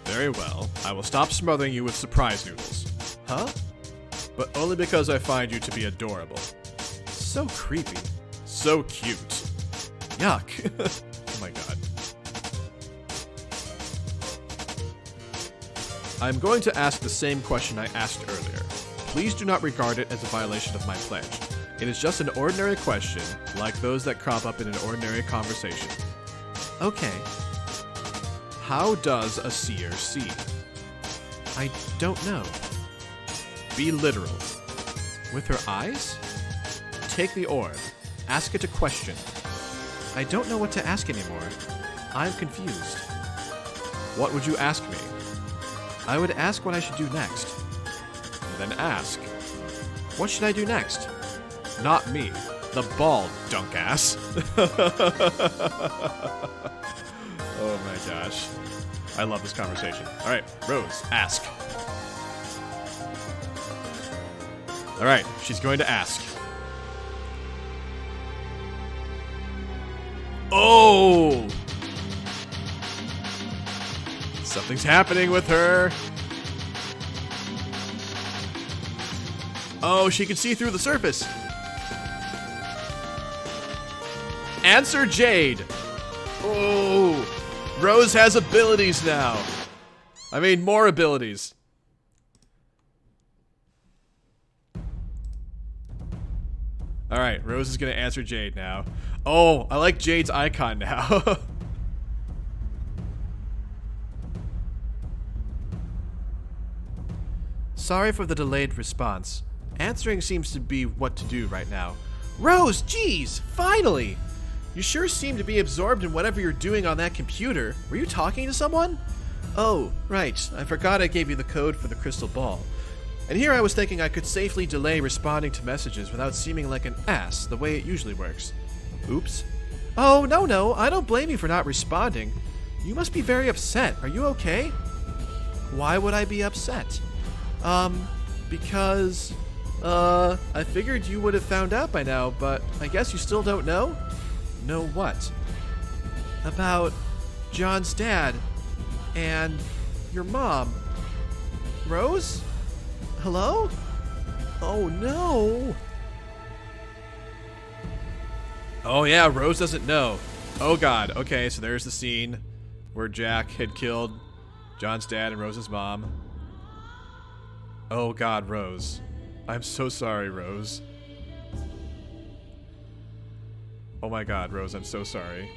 Very well. I will stop smothering you with surprise noodles. Huh? But only because I find you to be adorable. So creepy. So cute. Yuck. Oh my god. I'm going to ask the same question I asked earlier. Please do not regard it as a violation of my pledge. It is just an ordinary question, like those that crop up in an ordinary conversation. Okay. How does a seer see? I don't know. Be literal. With her eyes? Take the orb. Ask it a question. I don't know what to ask anymore. I'm confused. What would you ask me? I would ask what I should do next. Then ask. What should I do next? Not me. The ball, dunkass. Oh my gosh. I love this conversation. Alright, Rose, ask. Alright, she's going to ask. Oh! Something's happening with her. Oh, she can see through the surface. Answer Jade. Oh, Rose has abilities now. I mean, more abilities. All right, Rose is gonna answer Jade now. Oh, I like Jade's icon now. Sorry for the delayed response. Answering seems to be what to do right now. Rose, geez, finally! You sure seem to be absorbed in whatever you're doing on that computer. Were you talking to someone? Oh, right. I forgot I gave you the code for the crystal ball. And here I was thinking I could safely delay responding to messages without seeming like an ass, the way it usually works. Oops. Oh, no, I don't blame you for not responding. You must be very upset. Are you okay? Why would I be upset? Because, I figured you would have found out by now, but I guess you still don't know? Know what? About John's dad and your mom. Rose? Hello? Oh no. Oh yeah, Rose doesn't know. Oh god, okay, so there's the scene where Jack had killed John's dad and Rose's mom. Oh god, Rose. I'm so sorry, Rose. Oh my god, Rose, I'm so sorry.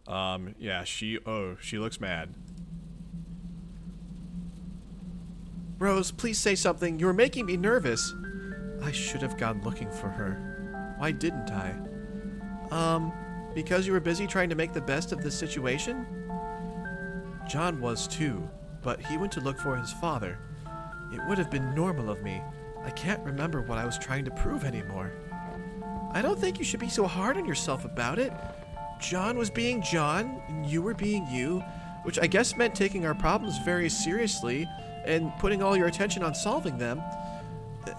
Alright. Yeah, she looks mad. Rose, please say something. You're making me nervous. I should have gone looking for her. Why didn't I? Because you were busy trying to make the best of this situation? John was too, but he went to look for his father. It would have been normal of me. I can't remember what I was trying to prove anymore. I don't think you should be so hard on yourself about it. John was being John, and you were being you, which I guess meant taking our problems very seriously and putting all your attention on solving them.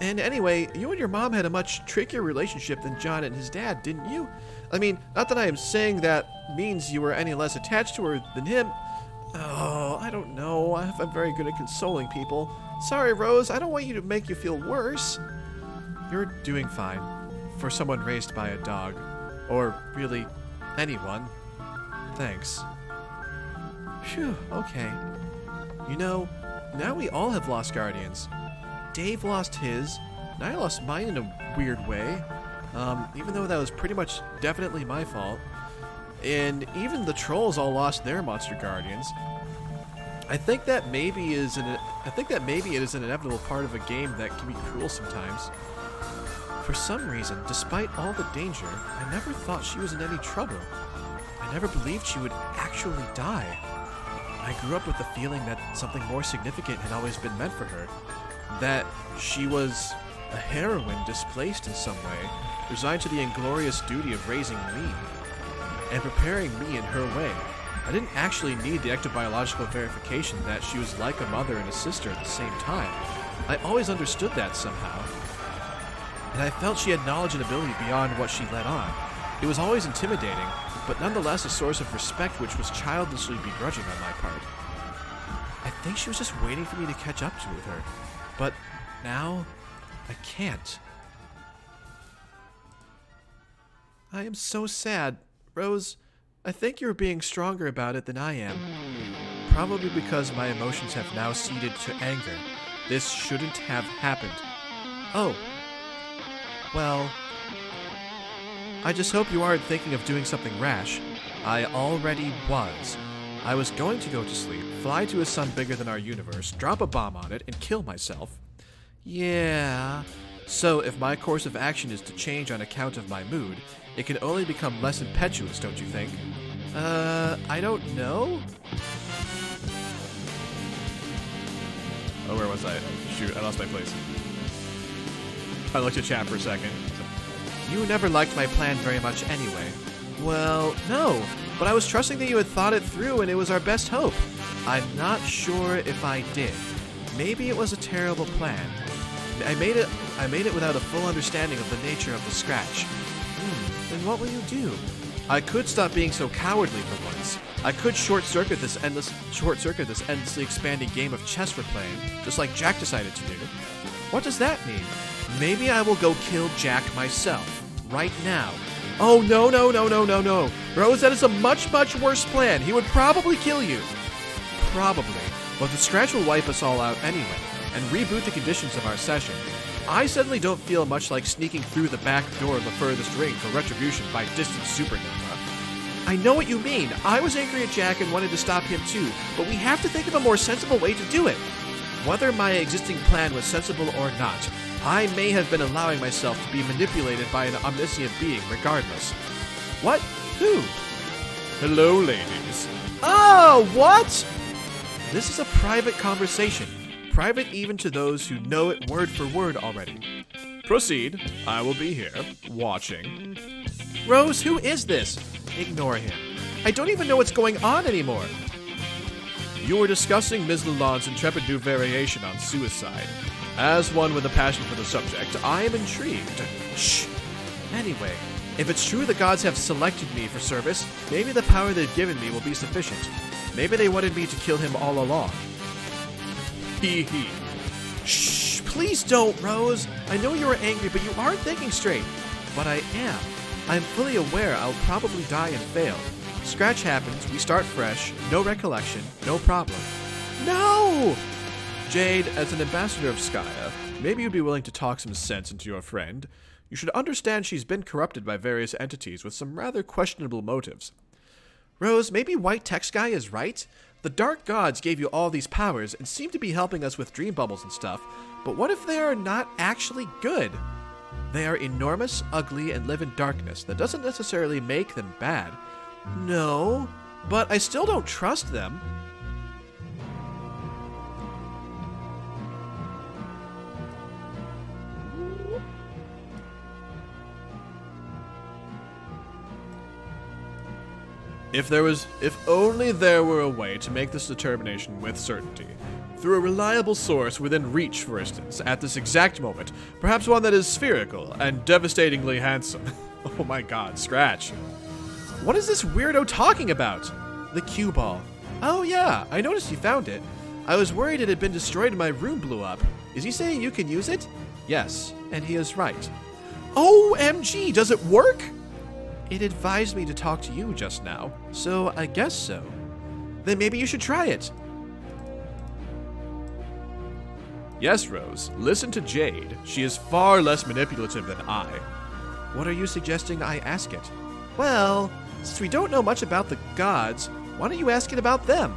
And anyway, you and your mom had a much trickier relationship than John and his dad, didn't you? I mean, not that I am saying that means you were any less attached to her than him. Oh, I don't know. I'm very good at consoling people. Sorry, Rose, I don't want you to make you feel worse. You're doing fine. For someone raised by a dog. Or, really, anyone. Thanks. Phew, okay. You know, now we all have lost guardians. Dave lost his, and I lost mine in a weird way. Even though that was pretty much definitely my fault. And even the trolls all lost their monster guardians. I think that maybe it is an inevitable part of a game that can be cruel sometimes. For some reason, despite all the danger, I never thought she was in any trouble. I never believed she would actually die. I grew up with the feeling that something more significant had always been meant for her. That she was a heroine displaced in some way, resigned to the inglorious duty of raising me. and preparing me in her way. I didn't actually need the ectobiological verification that she was like a mother and a sister at the same time. I always understood that somehow. And I felt she had knowledge and ability beyond what she let on. It was always intimidating, but nonetheless a source of respect which was childishly begrudging on my part. I think she was just waiting for me to catch up to with her. But now, I can't. I am so sad. Rose, I think you're being stronger about it than I am. Probably because my emotions have now ceded to anger. This shouldn't have happened. Oh. Well, I just hope you aren't thinking of doing something rash. I already was. I was going to go to sleep, fly to a sun bigger than our universe, drop a bomb on it, and kill myself. Yeah. So if my course of action is to change on account of my mood, it can only become less impetuous, don't you think? I don't know? Oh, where was I? Shoot, I lost my place. I looked at chat for a second. You never liked my plan very much anyway. Well, no, but I was trusting that you had thought it through and it was our best hope. I'm not sure if I did. Maybe it was a terrible plan. I made it without a full understanding of the nature of the scratch. Then what will you do? I could stop being so cowardly for once. I could short-circuit this endlessly expanding game of chess we're playing, just like Jack decided to do. What does that mean? Maybe I will go kill Jack myself, right now. Oh, no. Rose, that is a much, much worse plan. He would probably kill you. Probably. But the scratch will wipe us all out anyway, and reboot the conditions of our session. I suddenly don't feel much like sneaking through the back door of the furthest ring for retribution by distant supernova. I know what you mean. I was angry at Jack and wanted to stop him too, but we have to think of a more sensible way to do it. Whether my existing plan was sensible or not, I may have been allowing myself to be manipulated by an omniscient being regardless. What? Who? Hello, ladies. Oh, what? This is a private conversation. Private even to those who know it word for word already. Proceed. I will be here, watching. Rose, who is this? Ignore him. I don't even know what's going on anymore. You were discussing Ms. Lalonde's intrepid new variation on suicide. As one with a passion for the subject, I am intrigued. Shh. Anyway, if it's true the gods have selected me for service, maybe the power they've given me will be sufficient. Maybe they wanted me to kill him all along. Hee hee. Shh, please don't, Rose. I know you are angry, but you aren't thinking straight. But I am. I'm fully aware I'll probably die and fail. Scratch happens, we start fresh, no recollection, no problem. No! Jade, as an ambassador of Skya, maybe you'd be willing to talk some sense into your friend. You should understand she's been corrupted by various entities with some rather questionable motives. Rose, maybe White Text Guy is right? The Dark Gods gave you all these powers and seem to be helping us with dream bubbles and stuff, but what if they are not actually good? They are enormous, ugly, and live in darkness. That doesn't necessarily make them bad. No, but I still don't trust them. If only there were a way to make this determination with certainty. Through a reliable source within reach, for instance, at this exact moment. Perhaps one that is spherical and devastatingly handsome. Oh my god, Scratch. What is this weirdo talking about? The cue ball. Oh yeah, I noticed you found it. I was worried it had been destroyed and my room blew up. Is he saying you can use it? Yes, and he is right. OMG, does it work? It advised me to talk to you just now, so I guess so. Then maybe you should try it. Yes, Rose, listen to Jade. She is far less manipulative than I. What are you suggesting I ask it? Well, since we don't know much about the gods, why don't you ask it about them?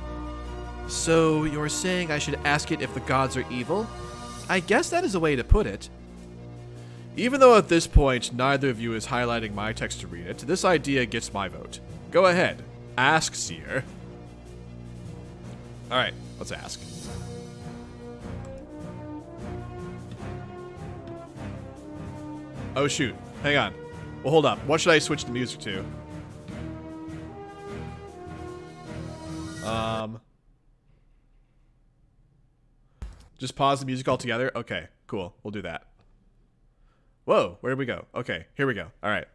So you're saying I should ask it if the gods are evil? I guess that is a way to put it. Even though at this point neither of you is highlighting my text to read it, this idea gets my vote. Go ahead. Ask, SEER. Alright, let's ask. Oh shoot, hang on. Well, hold up. What should I switch the music to? Just pause the music altogether? Okay, cool. We'll do that. Whoa, where did we go? Okay, here we go. All right.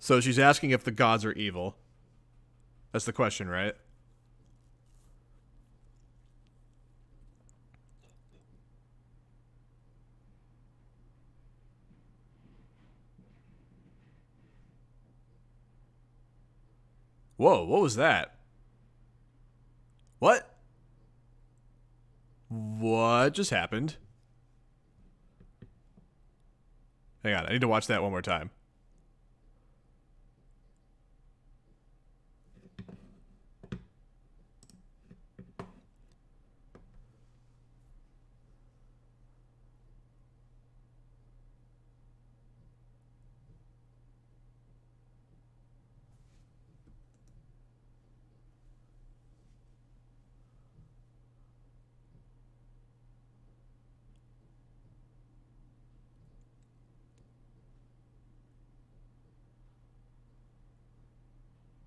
So she's asking if the gods are evil. That's the question, right? Whoa, what was that? What? What just happened? Hang on, I need to watch that one more time.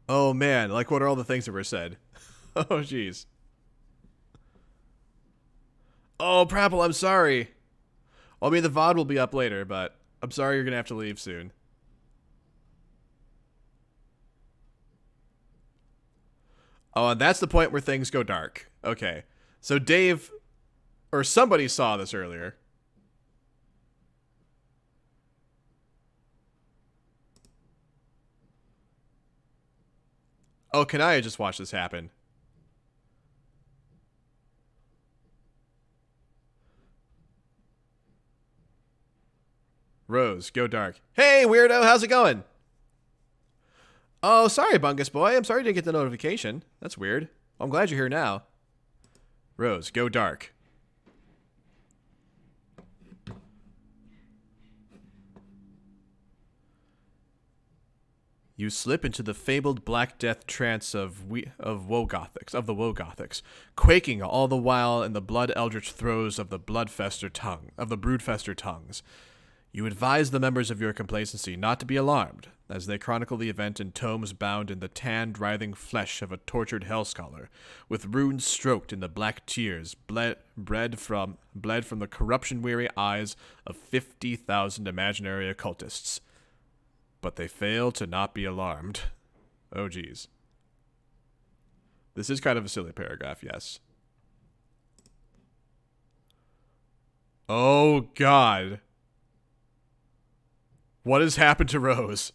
Oh man, like what are all the things that were said? Oh jeez. Oh Prapple, I'm sorry. Well, I mean the VOD will be up later, but I'm sorry you're gonna have to leave soon. Oh, and that's the point where things go dark. Okay. So Dave, or somebody saw this earlier. Oh, Kanaya just watched this happen. Rose, go dark. Hey, weirdo, how's it going? Oh, sorry, Bungus Boy. I'm sorry you didn't get the notification. That's weird. I'm glad you're here now. Rose, go dark. You slip into the fabled Black Death trance of the Woe-Gothics, quaking all the while in the blood eldritch throes of the broodfester tongues. You advise the members of your complacency not to be alarmed, as they chronicle the event in tomes bound in the tanned, writhing flesh of a tortured hellscholar, with runes stroked in the black tears bled from the corruption-weary eyes of 50,000 imaginary occultists. But they fail to not be alarmed. Oh, geez. This is kind of a silly paragraph, yes. Oh, God. What has happened to Rose?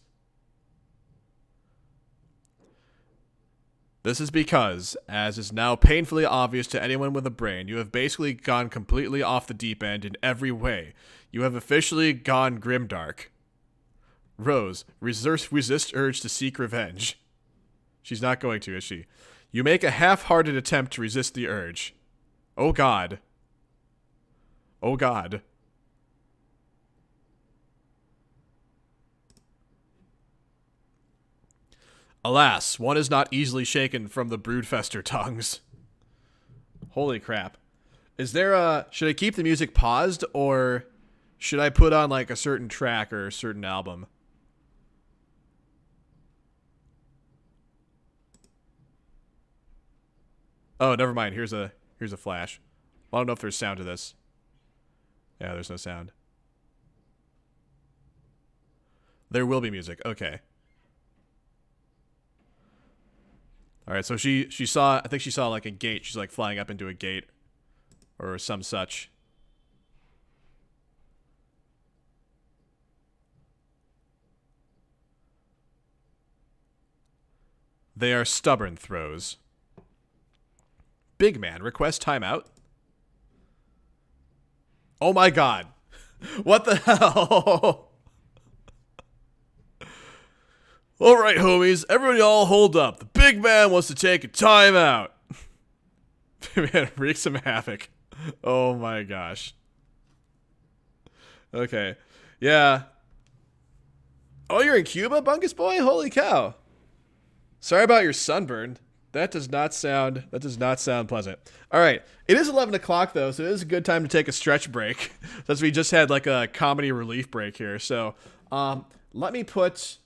This is because, as is now painfully obvious to anyone with a brain, you have basically gone completely off the deep end in every way. You have officially gone grimdark. Rose, resist urge to seek revenge. She's not going to, is she? You make a half-hearted attempt to resist the urge. Oh God. Oh God. Alas, one is not easily shaken from the broodfester tongues. Holy crap. Is there a... Should I keep the music paused, or should I put on, like, a certain track or a certain album? Oh, never mind. Here's a flash. Well, I don't know if there's sound to this. Yeah, there's no sound. There will be music. Okay. All right, so she saw, I think she saw like a gate. She's like flying up into a gate or some such. They are stubborn throws. Big man, request timeout. Oh my God. What the hell? All right, homies, everybody all hold up. The big man wants to take a timeout. Man, wreak some havoc. Oh my gosh. Okay. Yeah. Oh, you're in Cuba, Bungus Boy? Holy cow. Sorry about your sunburn. That does not sound pleasant. All right. It is 11 o'clock though, so it is a good time to take a stretch break since we just had like a comedy relief break here. So, let me put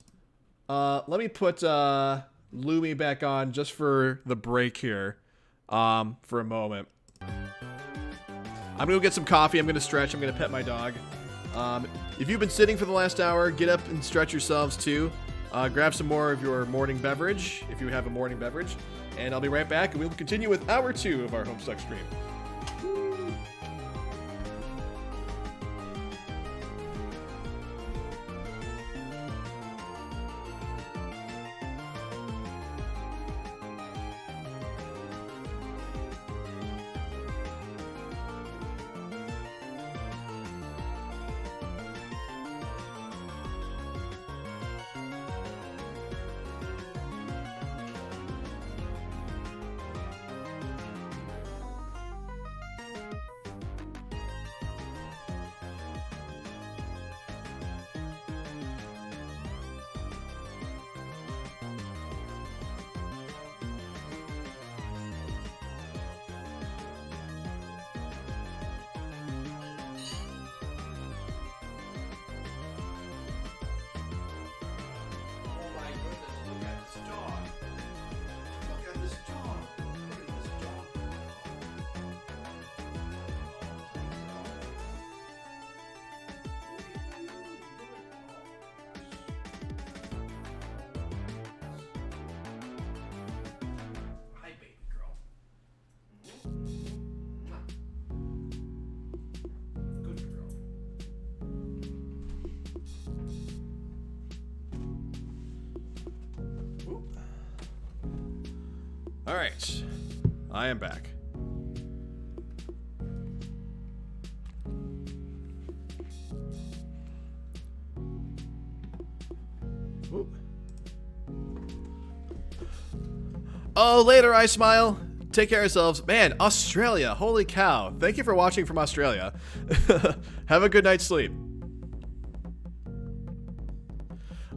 Lumi back on just for the break here, for a moment. I'm gonna go get some coffee. I'm gonna stretch. I'm gonna pet my dog. If you've been sitting for the last hour, get up and stretch yourselves too. Grab some more of your morning beverage, if you have a morning beverage. And I'll be right back, and we'll continue with hour 2 of our Homestuck stream. All right, I am back. Ooh. Oh, later, I smile. Take care of yourselves. Man, Australia, holy cow. Thank you for watching from Australia. Have a good night's sleep.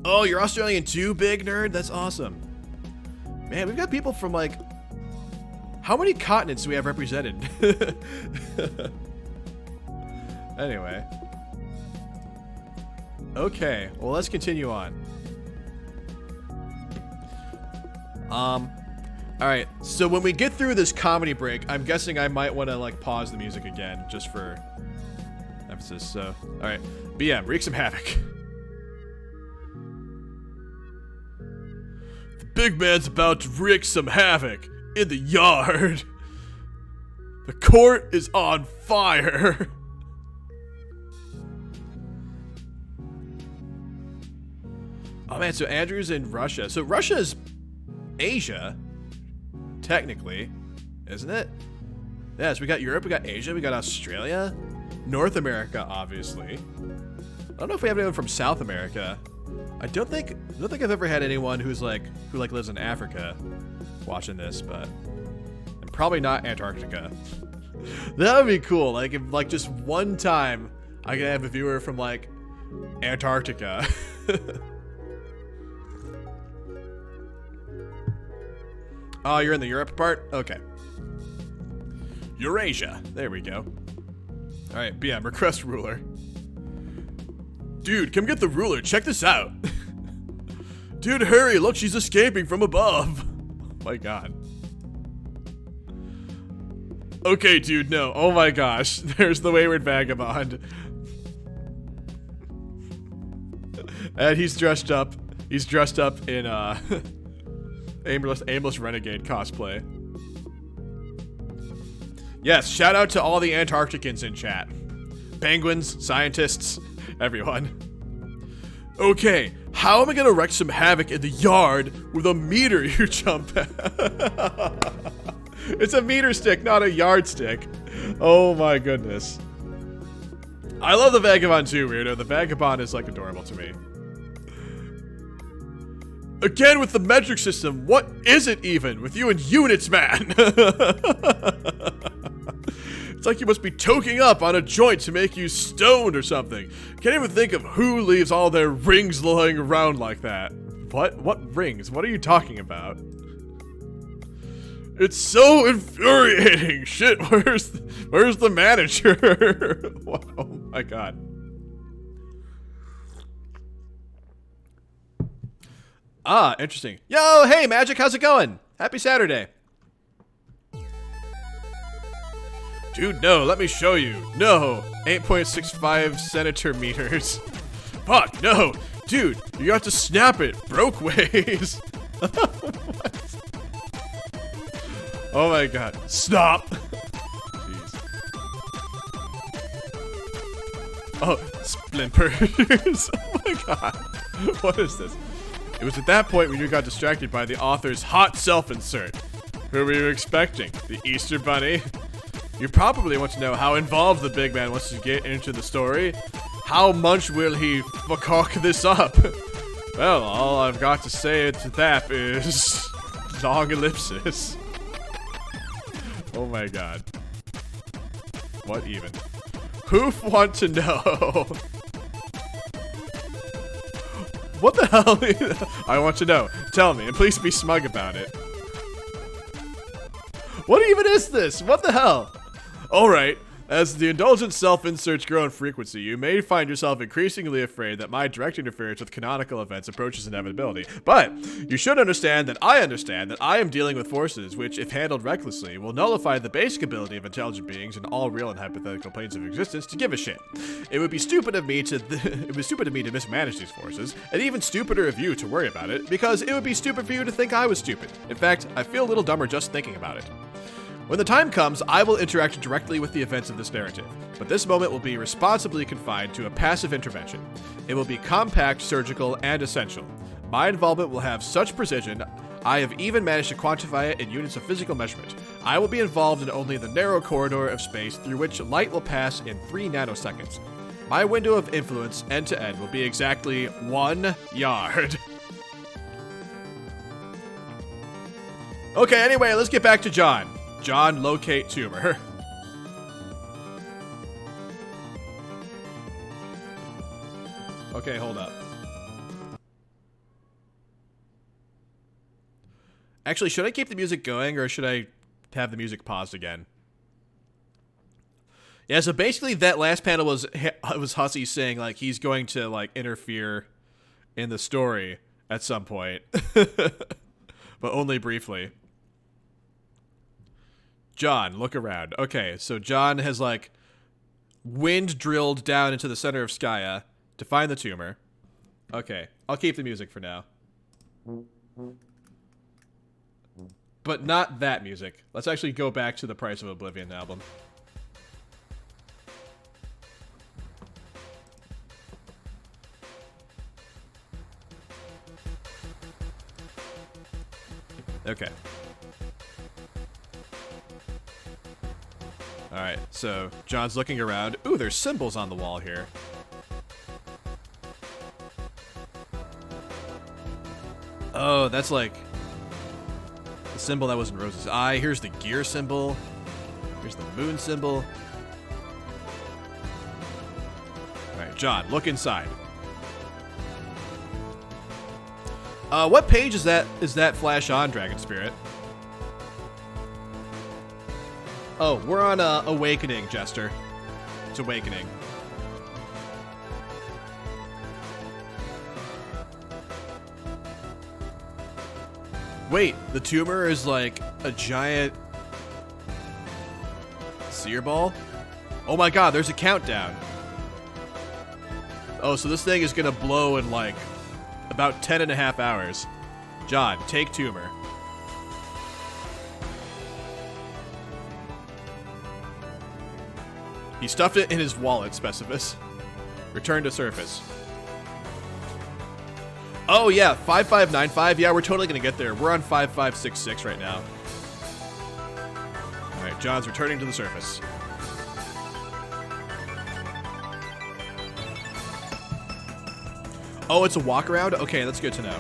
Oh, you're Australian too, big nerd? That's awesome. Man, we've got people from, like, how many continents do we have represented? Anyway. Okay, well, let's continue on. Alright, so when we get through this comedy break, I'm guessing I might want to, like, pause the music again, just for emphasis, so, alright. BM, wreak some havoc. Big man's about to wreak some havoc in the yard. The court is on fire. Oh man, so Andrew's in Russia. So Russia is Asia, technically, isn't it? Yeah, so we got Europe, we got Asia, we got Australia, North America, obviously. I don't know if we have anyone from South America. I don't think I've ever had anyone who lives in Africa watching this, but and probably not Antarctica. That would be cool. Like if like just one time I could have a viewer from like Antarctica. Oh, you're in the Europe part? Okay. Eurasia. There we go. Alright, BM, request ruler. Dude, come get the ruler. Check this out. Dude, hurry. Look, she's escaping from above. Oh my god. Okay, dude, no. Oh my gosh. There's the wayward vagabond. And he's dressed up. He's dressed up in, aimless renegade cosplay. Yes, shout out to all the Antarcticans in chat. Penguins, scientists, everyone. Okay, how am I gonna wreak some havoc in the yard with a meter you jump at? It's a meter stick, not a yardstick. Oh my goodness. I love the vagabond too, weirdo. The vagabond is like adorable to me. Again with the metric system, what is it even with you and units, man? It's like you must be toking up on a joint to make you stoned or something. Can't even think of who leaves all their rings lying around like that. What? What rings? What are you talking about? It's so infuriating. Shit, where's the manager? Oh my god. Ah, interesting. Yo, hey, Magic, how's it going? Happy Saturday. Dude, no, let me show you. No, 8.65 centimeter meters. Fuck, no. Dude, you got to snap it. Broke ways. What? Oh my god. Stop. Jeez. Oh, splinters. Oh my god. What is this? It was at that point when you got distracted by the author's hot self-insert. Who were you expecting? The Easter Bunny? You probably want to know how involved the big man wants to get into the story. How much will he fuck this up? Well, all I've got to say to that is long ellipsis. Oh my god. What even? Who want to know? What the hell? I want to know. Tell me, and please be smug about it. What even is this? What the hell? Alright, as the indulgent self-inserts grow in frequency, you may find yourself increasingly afraid that my direct interference with canonical events approaches inevitability. But you should understand that I am dealing with forces which, if handled recklessly, will nullify the basic ability of intelligent beings in all real and hypothetical planes of existence to give a shit. It would be stupid of me to mismanage these forces, and even stupider of you to worry about it, because it would be stupid for you to think I was stupid. In fact, I feel a little dumber just thinking about it. When the time comes, I will interact directly with the events of this narrative, but this moment will be responsibly confined to a passive intervention. It will be compact, surgical, and essential. My involvement will have such precision, I have even managed to quantify it in units of physical measurement. I will be involved in only the narrow corridor of space through which light will pass in 3 nanoseconds. My window of influence, end to end, will be exactly 1 yard. Okay, anyway, let's get back to John. John, locate tumor. Okay, hold up. Actually, should I keep the music going, or should I have the music paused again? Yeah, so basically that last panel was Hussey saying, like, he's going to, like, interfere in the story at some point. But only briefly. John, look around. Okay, so John has, like, wind drilled down into the center of Skya to find the tumor. Okay, I'll keep the music for now. But not that music. Let's actually go back to the Price of Oblivion album. Okay. Alright, so John's looking around. Ooh, there's symbols on the wall here. Oh, that's like the symbol that was in Rose's eye. Here's the gear symbol. Here's the moon symbol. Alright, John, look inside. What page is that flash on, Dragon Spirit? Oh, we're on Awakening, Jester. It's Awakening. Wait, the tumor is like a giant SEER ball? Oh my god, there's a countdown. Oh, so this thing is gonna blow in like about 10.5 hours. John, take tumor. He stuffed it in his wallet, Specifus. Return to surface. Oh yeah, 5595. Yeah, we're totally gonna get there. We're on 5566 right now. Alright, John's returning to the surface. Oh, it's a walk around? Okay, that's good to know.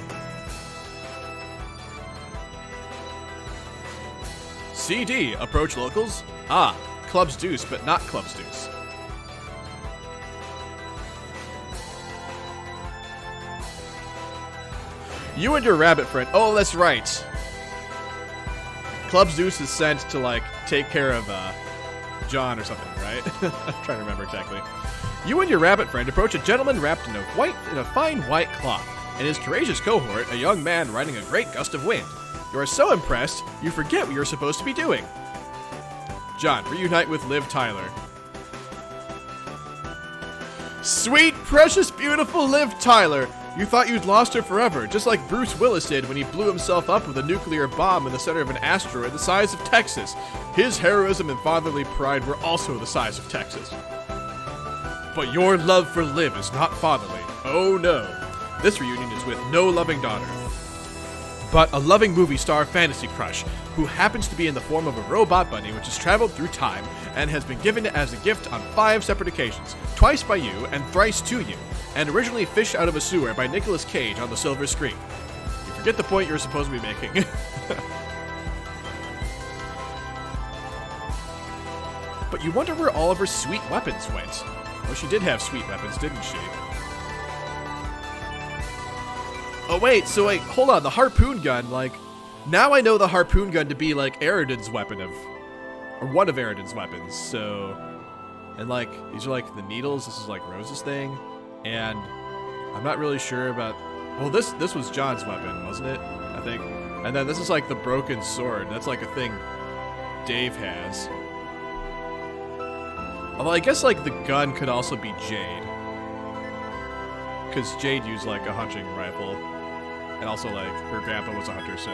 CD, approach locals? Ah, Club's Deuce, but not Club's Deuce. You and your rabbit friend. Oh, that's right. Club Zeus is sent to, like, take care of, John or something, right? I'm trying to remember exactly. You and your rabbit friend approach a gentleman wrapped in a fine white cloth, and his courageous cohort, a young man riding a great gust of wind. You are so impressed, you forget what you're supposed to be doing. John, reunite with Liv Tyler. Sweet, precious, beautiful Liv Tyler. You thought you'd lost her forever, just like Bruce Willis did when he blew himself up with a nuclear bomb in the center of an asteroid the size of Texas. His heroism and fatherly pride were also the size of Texas. But your love for Liv is not fatherly. Oh no. This reunion is with no loving daughter, but a loving movie star fantasy crush, who happens to be in the form of a robot bunny which has traveled through time and has been given as a gift on 5 separate occasions, twice by you and thrice to you, and originally fished out of a sewer by Nicolas Cage on the silver screen. You forget the point you're supposed to be making. But you wonder where all of her sweet weapons went. Well, she did have sweet weapons, didn't she? Oh wait, so like, hold on, the harpoon gun, like, now I know the harpoon gun to be like Eridan's weapon or one of Eridan's weapons, so, and like, these are like the needles, this is like Rose's thing, and I'm not really sure about, well this was John's weapon, wasn't it, I think, and then this is like the broken sword, that's like a thing Dave has. Although I guess like the gun could also be Jade, because Jade used like a hunting rifle. And also, like, her grandpa was a hunter, so.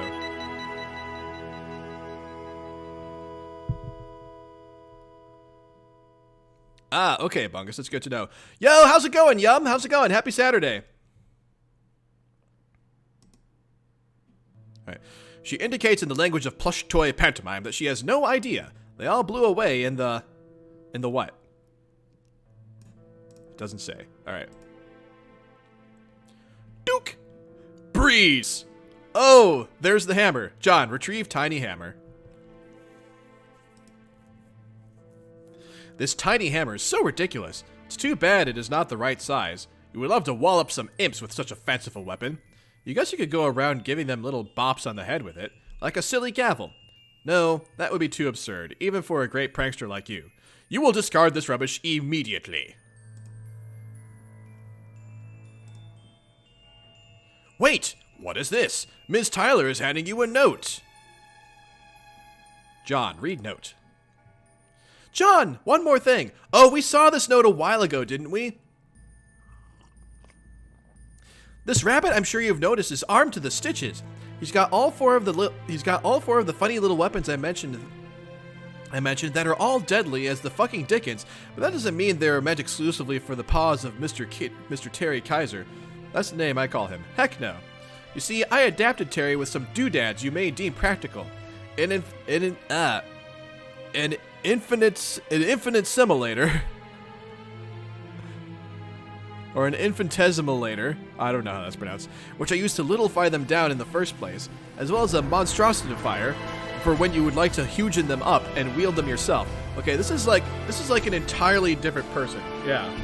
Ah, okay, Bungus, that's good to know. Yo, how's it going, Yum? How's it going? Happy Saturday. Alright. She indicates in the language of plush toy pantomime that she has no idea. They all blew away in the what? It doesn't say. Alright. Duke! Breeze! Oh, there's the hammer. John, retrieve tiny hammer. This tiny hammer is so ridiculous. It's too bad it is not the right size. You would love to wallop some imps with such a fanciful weapon. You guess you could go around giving them little bops on the head with it, like a silly gavel. No, that would be too absurd, even for a great prankster like you. You will discard this rubbish immediately. Wait! What is this? Ms. Tyler is handing you a note. John, read note. John, one more thing. Oh, we saw this note a while ago, didn't we? This rabbit, I'm sure you've noticed, is armed to the stitches. He's got all four of the funny little weapons I mentioned that are all deadly as the fucking dickens, but that doesn't mean they're meant exclusively for the paws of Mr. Terry Kaiser. That's the name I call him. Heck no. You see, I adapted Terry with some doodads you may deem practical. An infinite simulator. Or an infinitesimalator, I don't know how that's pronounced, which I used to littlefy them down in the first place, as well as a monstrosityfier for when you would like to hugen them up and wield them yourself. Okay, this is like an entirely different person. Yeah.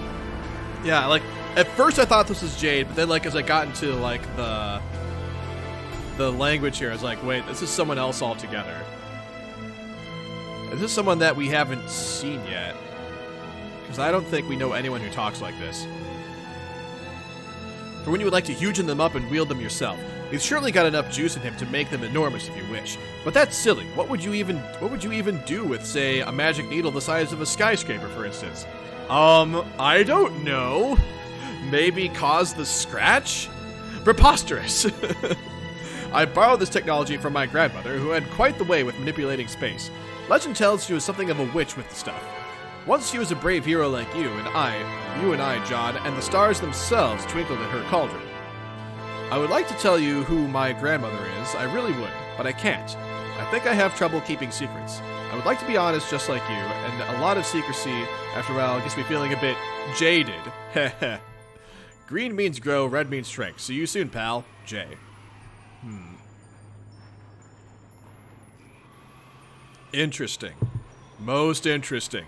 Yeah, like, at first I thought this was Jade, but then, like, as I got into, like, the language here, I was like, wait, this is someone else altogether. This is someone that we haven't seen yet. Because I don't think we know anyone who talks like this. For when you would like to hugen them up and wield them yourself. He's surely got enough juice in him to make them enormous if you wish. But that's silly. What would you even do with, say, a magic needle the size of a skyscraper, for instance? I don't know. Maybe cause the scratch? Preposterous. I borrowed this technology from my grandmother, who had quite the way with manipulating space. Legend tells she was something of a witch with the stuff. Once she was a brave hero like you and I, John, and the stars themselves twinkled in her cauldron. I would like to tell you who my grandmother is, I really would, but I can't. I think I have trouble keeping secrets. I would like to be honest just like you, and a lot of secrecy, after a while, gets me feeling a bit jaded. Heh. Green means grow, red means shrink. See you soon, pal. Jay. Interesting. Most interesting.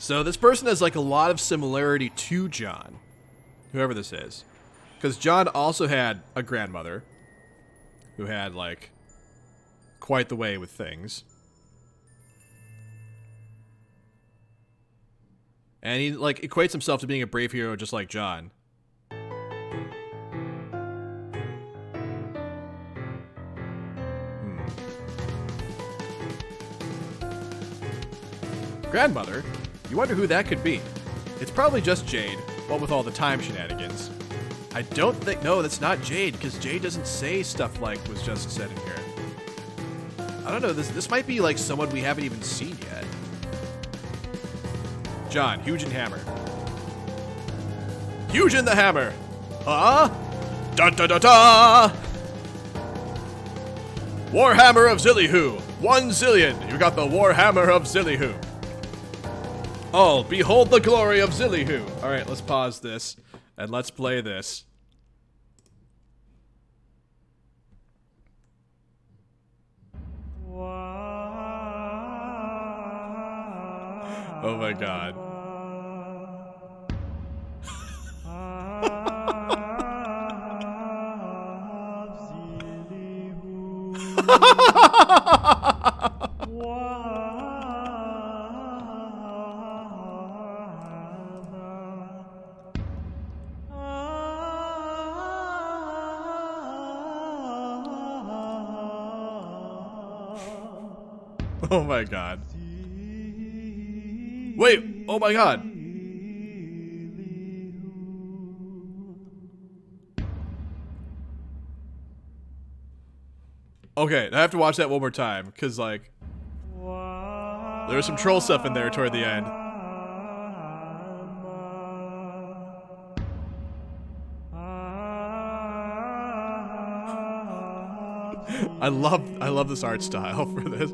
So this person has like a lot of similarity to John, whoever this is. Because John also had a grandmother who had like quite the way with things. And he like equates himself to being a brave hero just like John. Grandmother? You wonder who that could be. It's probably just Jade, what with all the time shenanigans. I don't think... No, that's not Jade, because Jade doesn't say stuff like was just said in here. I don't know, this might be like someone we haven't even seen yet. John, huge and hammer. Huge in the hammer! Huh? Da-da-da-da! Warhammer of Zillyhoo! 1 zillion! You got the Warhammer of Zillyhoo! Oh, behold the glory of Zillyhoo! Alright, let's pause this, and let's play this. Oh my god. Oh my god. Wait, oh my god. Okay, I have to watch that one more time, because, like, there was some troll stuff in there toward the end. I love this art style for this.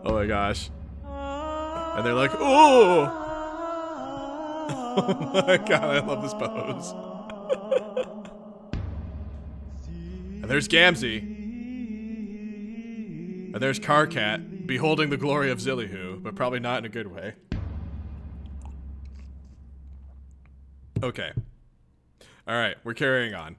Oh my gosh. And they're like, ooh! Oh my god, I love this pose. And there's Gamzee. And there's Carcat, beholding the glory of Zillyhoo, but probably not in a good way. Okay. Alright, we're carrying on.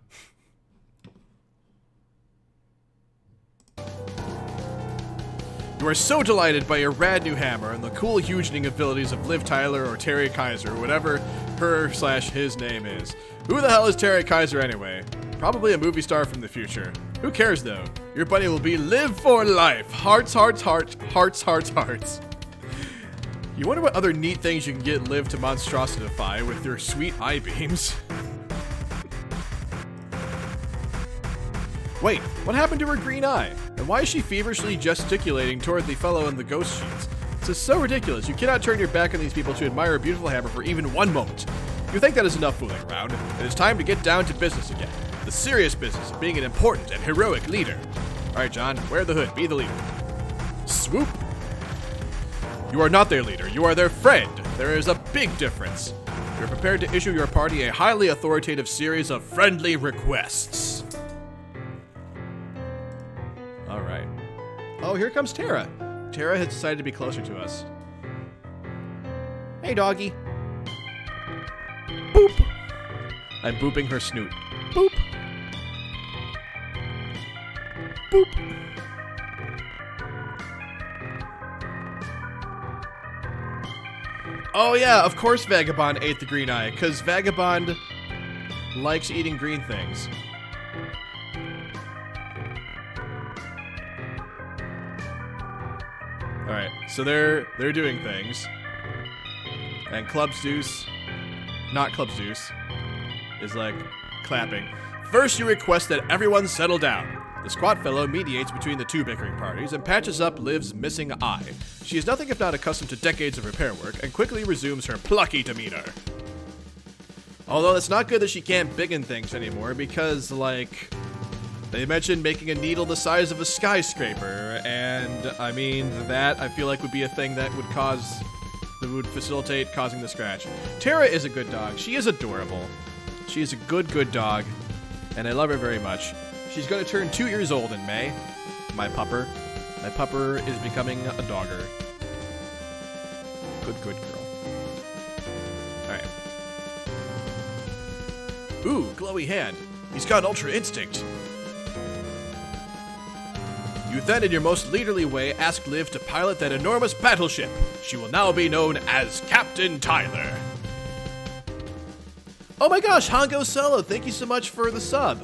You are so delighted by your rad new hammer and the cool hugening abilities of Liv Tyler or Terry Kaiser, whatever her/his name is. Who the hell is Terry Kaiser anyway? Probably a movie star from the future. Who cares though? Your buddy will be Live for life. Hearts, hearts, hearts, hearts, hearts, hearts. You wonder what other neat things you can get Liv to monstrositify with your sweet eye beams. Wait, what happened to her green eye? And why is she feverishly gesticulating toward the fellow in the ghost sheets? This is so ridiculous. You cannot turn your back on these people to admire a beautiful hammer for even one moment. You think that is enough fooling around? It is time to get down to business again. The serious business of being an important and heroic leader. Alright, John, wear the hood. Be the leader. Swoop. You are not their leader. You are their friend. There is a big difference. You're prepared to issue your party a highly authoritative series of friendly requests. Alright. Oh, here comes Tara. Tara has decided to be closer to us. Hey, doggy. Boop. I'm booping her snoot. Boop. Boop. Oh yeah, of course Vagabond ate the green eye, because Vagabond likes eating green things. Alright, so they're doing things. And Club Zeus, not Club Zeus, is like clapping. First you request that everyone settle down. The squat fellow mediates between the two bickering parties and patches up Liv's missing eye. She is nothing if not accustomed to decades of repair work and quickly resumes her plucky demeanor. Although it's not good that she can't biggin things anymore because, like, they mentioned making a needle the size of a skyscraper, and I mean, that I feel like would be a thing that would facilitate causing the scratch. Tara is a good dog. She is adorable. She is a good dog, and I love her very much. She's going to turn 2 years old in May. My pupper. My pupper is becoming a dogger. Good girl. Alright. Ooh, glowy hand. He's got ultra instinct. You then, in your most leaderly way, ask Liv to pilot that enormous battleship. She will now be known as Captain Tyler. Oh my gosh, Hongo Solo, thank you so much for the sub.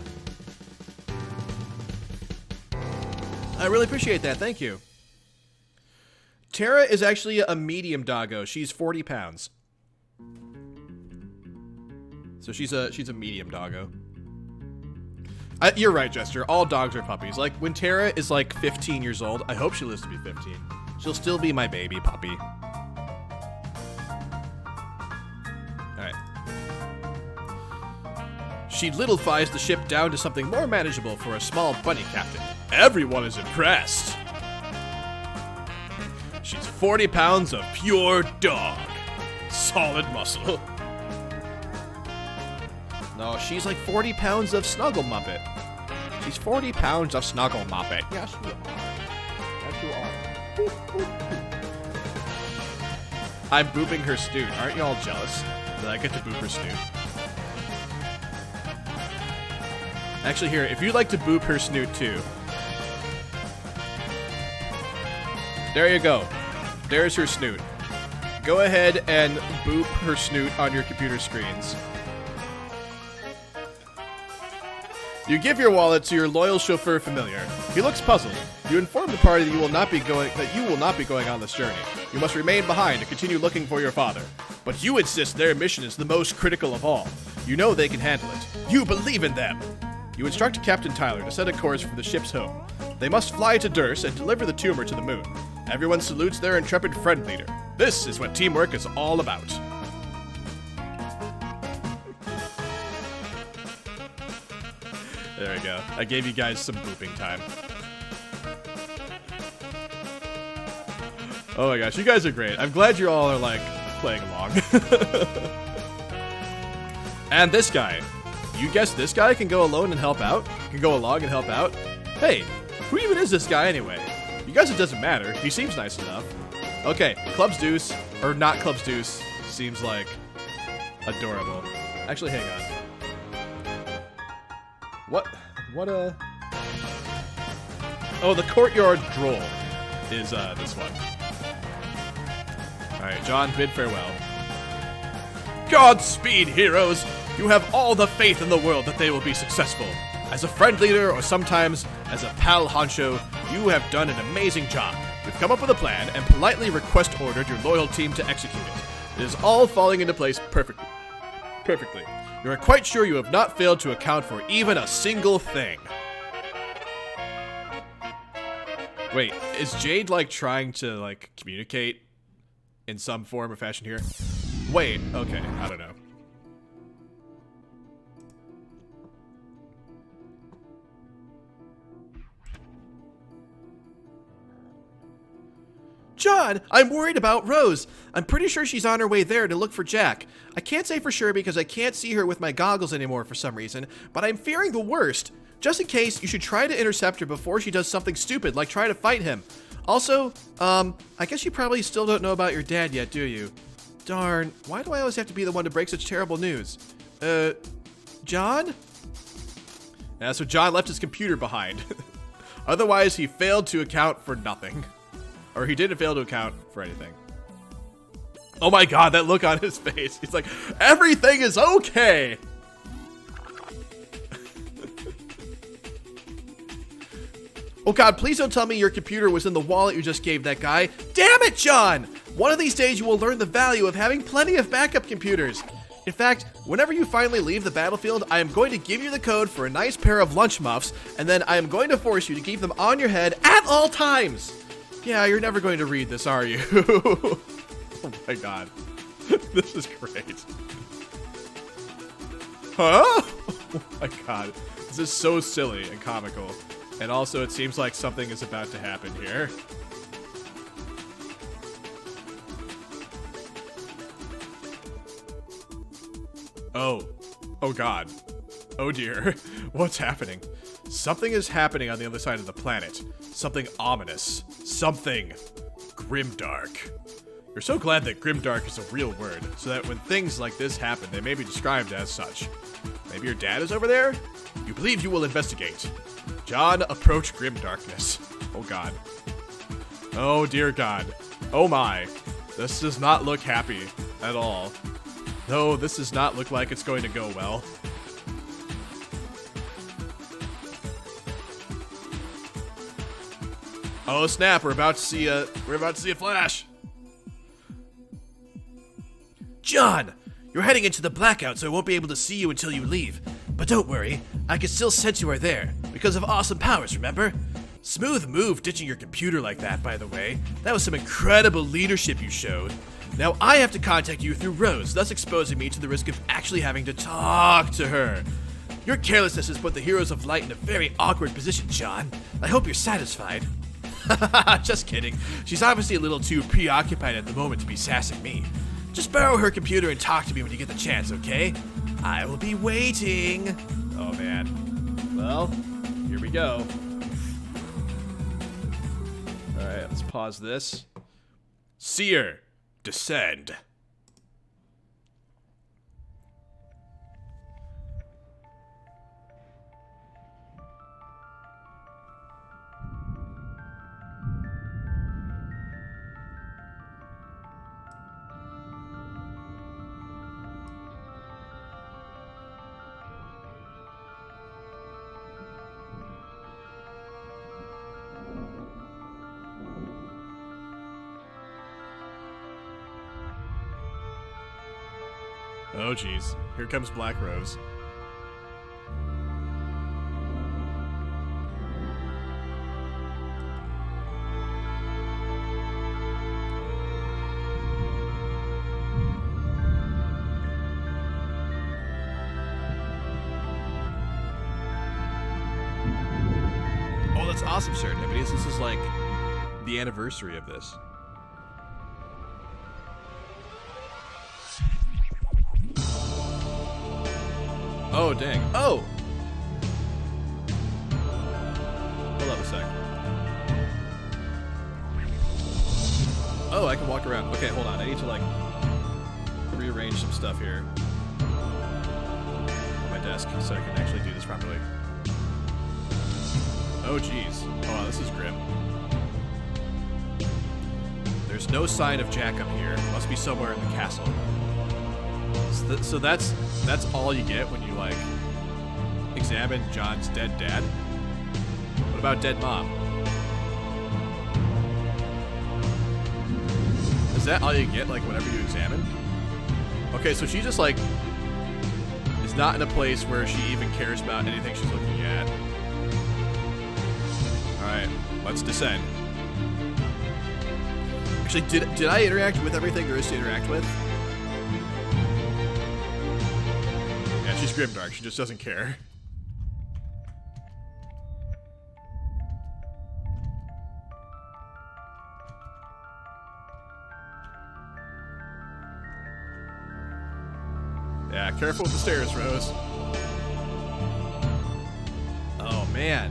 I really appreciate that, thank you. Tara is actually a medium doggo. She's 40 pounds. So she's a medium doggo. You're right, Jester. All dogs are puppies. Like, when Tara is like 15 years old, I hope she lives to be 15. She'll still be my baby puppy. Alright. She littlefies the ship down to something more manageable for a small bunny captain. Everyone is impressed. She's 40 pounds of pure dog. Solid muscle. No, she's like 40 pounds of Snuggle Muppet. She's 40 pounds of Snuggle Muppet. Yes, you are. Yes, you are. I'm booping her snoot. Aren't you all jealous that I get to boop her snoot? Actually, here, if you'd like to boop her snoot too. There you go. There's her snoot. Go ahead and boop her snoot on your computer screens. You give your wallet to your loyal chauffeur familiar. He looks puzzled. You inform the party that you will not be going on this journey. You must remain behind to continue looking for your father. But you insist their mission is the most critical of all. You know they can handle it. You believe in them. You instruct Captain Tyler to set a course for the ship's home. They must fly to Durst and deliver the tumor to the moon. Everyone salutes their intrepid friend leader. This is what teamwork is all about. There we go. I gave you guys some booping time. Oh my gosh, you guys are great. I'm glad you all are, like, playing along. And this guy. You guess this guy can go alone and help out? Can go along and help out? Hey, who even is this guy anyway? You guys, it doesn't matter. He seems nice enough. Okay, Club's Deuce, or not Club's Deuce, seems like adorable. Actually, hang on. What a... Oh, the Courtyard Droll is, this one. Alright, John, bid farewell. Godspeed, heroes! You have all the faith in the world that they will be successful. As a friend leader, or sometimes as a pal honcho, you have done an amazing job. We've come up with a plan and politely request ordered your loyal team to execute it. It is all falling into place perfectly. You are quite sure you have not failed to account for even a single thing. Wait, is Jade, like, trying to, like, communicate in some form or fashion here? Wait, okay, I don't know. John, I'm worried about Rose. I'm pretty sure she's on her way there to look for Jack. I can't say for sure because I can't see her with my goggles anymore for some reason, but I'm fearing the worst. Just in case, you should try to intercept her before she does something stupid, like try to fight him. Also, I guess you probably still don't know about your dad yet, do you? Darn, why do I always have to be the one to break such terrible news? John? Yeah, so John left his computer behind. Otherwise, he failed to account for nothing. Or he didn't fail to account for anything. Oh my god, that look on his face. He's like, everything is okay! Oh god, please don't tell me your computer was in the wallet you just gave that guy. Damn it, John! One of these days you will learn the value of having plenty of backup computers. In fact, whenever you finally leave the battlefield, I am going to give you the code for a nice pair of lunch muffs, and then I am going to force you to keep them on your head at all times! Yeah, you're never going to read this, are you? Oh my god. This is great. Huh? Oh my god. This is so silly and comical. And also, it seems like something is about to happen here. Oh. Oh god. Oh dear. What's happening? Something is happening on the other side of the planet. Something ominous. Something grimdark. You're so glad that grimdark is a real word, so that when things like this happen, they may be described as such. Maybe your dad is over there? You believe you will investigate. John, approach grimdarkness. Oh god. Oh dear god. Oh my. This does not look happy at all. No, this does not look like it's going to go well. Oh snap, we're about to see a flash. John, you're heading into the blackout, so I won't be able to see you until you leave. But don't worry, I can still sense you are there, because of awesome powers, remember? Smooth move ditching your computer like that, by the way. That was some incredible leadership you showed. Now I have to contact you through Rose, thus exposing me to the risk of actually having to talk to her. Your carelessness has put the Heroes of Light in a very awkward position, John. I hope you're satisfied. Just kidding. She's obviously a little too preoccupied at the moment to be sassing me. Just borrow her computer and talk to me when you get the chance, okay? I will be waiting. Oh man. Well, here we go. Alright, let's pause this. SEER, descend. Oh geez, here comes Black Rose. Oh, that's awesome, Serendipity. This is like the anniversary of this. Oh, dang. Oh! Hold up a sec. Oh, I can walk around. Okay, hold on. I need to, like, rearrange some stuff here on my desk so I can actually do this properly. Oh, jeez. Oh, this is grim. There's no sign of Jack up here. Must be somewhere in the castle. So that's all you get when you, like, examine John's dead dad? What about dead mom? Is that all you get, like, whenever you examine? Okay, so she just, like, is not in a place where she even cares about anything she's looking at. Alright, let's descend. Actually, did I interact with everything there is to interact with? Yeah, she's grimdark. She just doesn't care. Yeah, careful with the stairs, Rose. Oh man,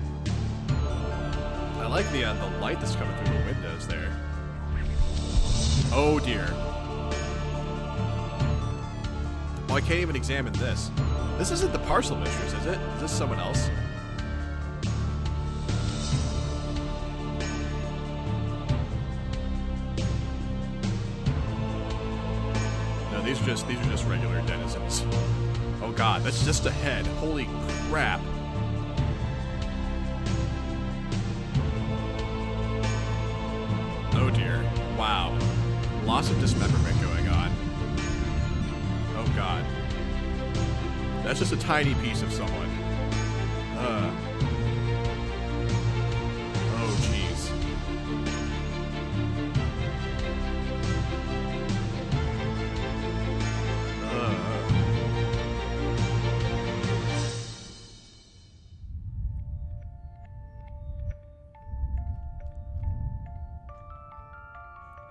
I like the light that's coming through the windows there. Oh dear. Oh, I can't even examine this. This isn't the parcel mistress, is it? Is this someone else? No, these are just regular denizens. Oh god, that's just a head. Holy crap. Oh dear. Wow. Loss of dismemberment going on. Oh god. That's just a tiny piece of someone. Oh jeez.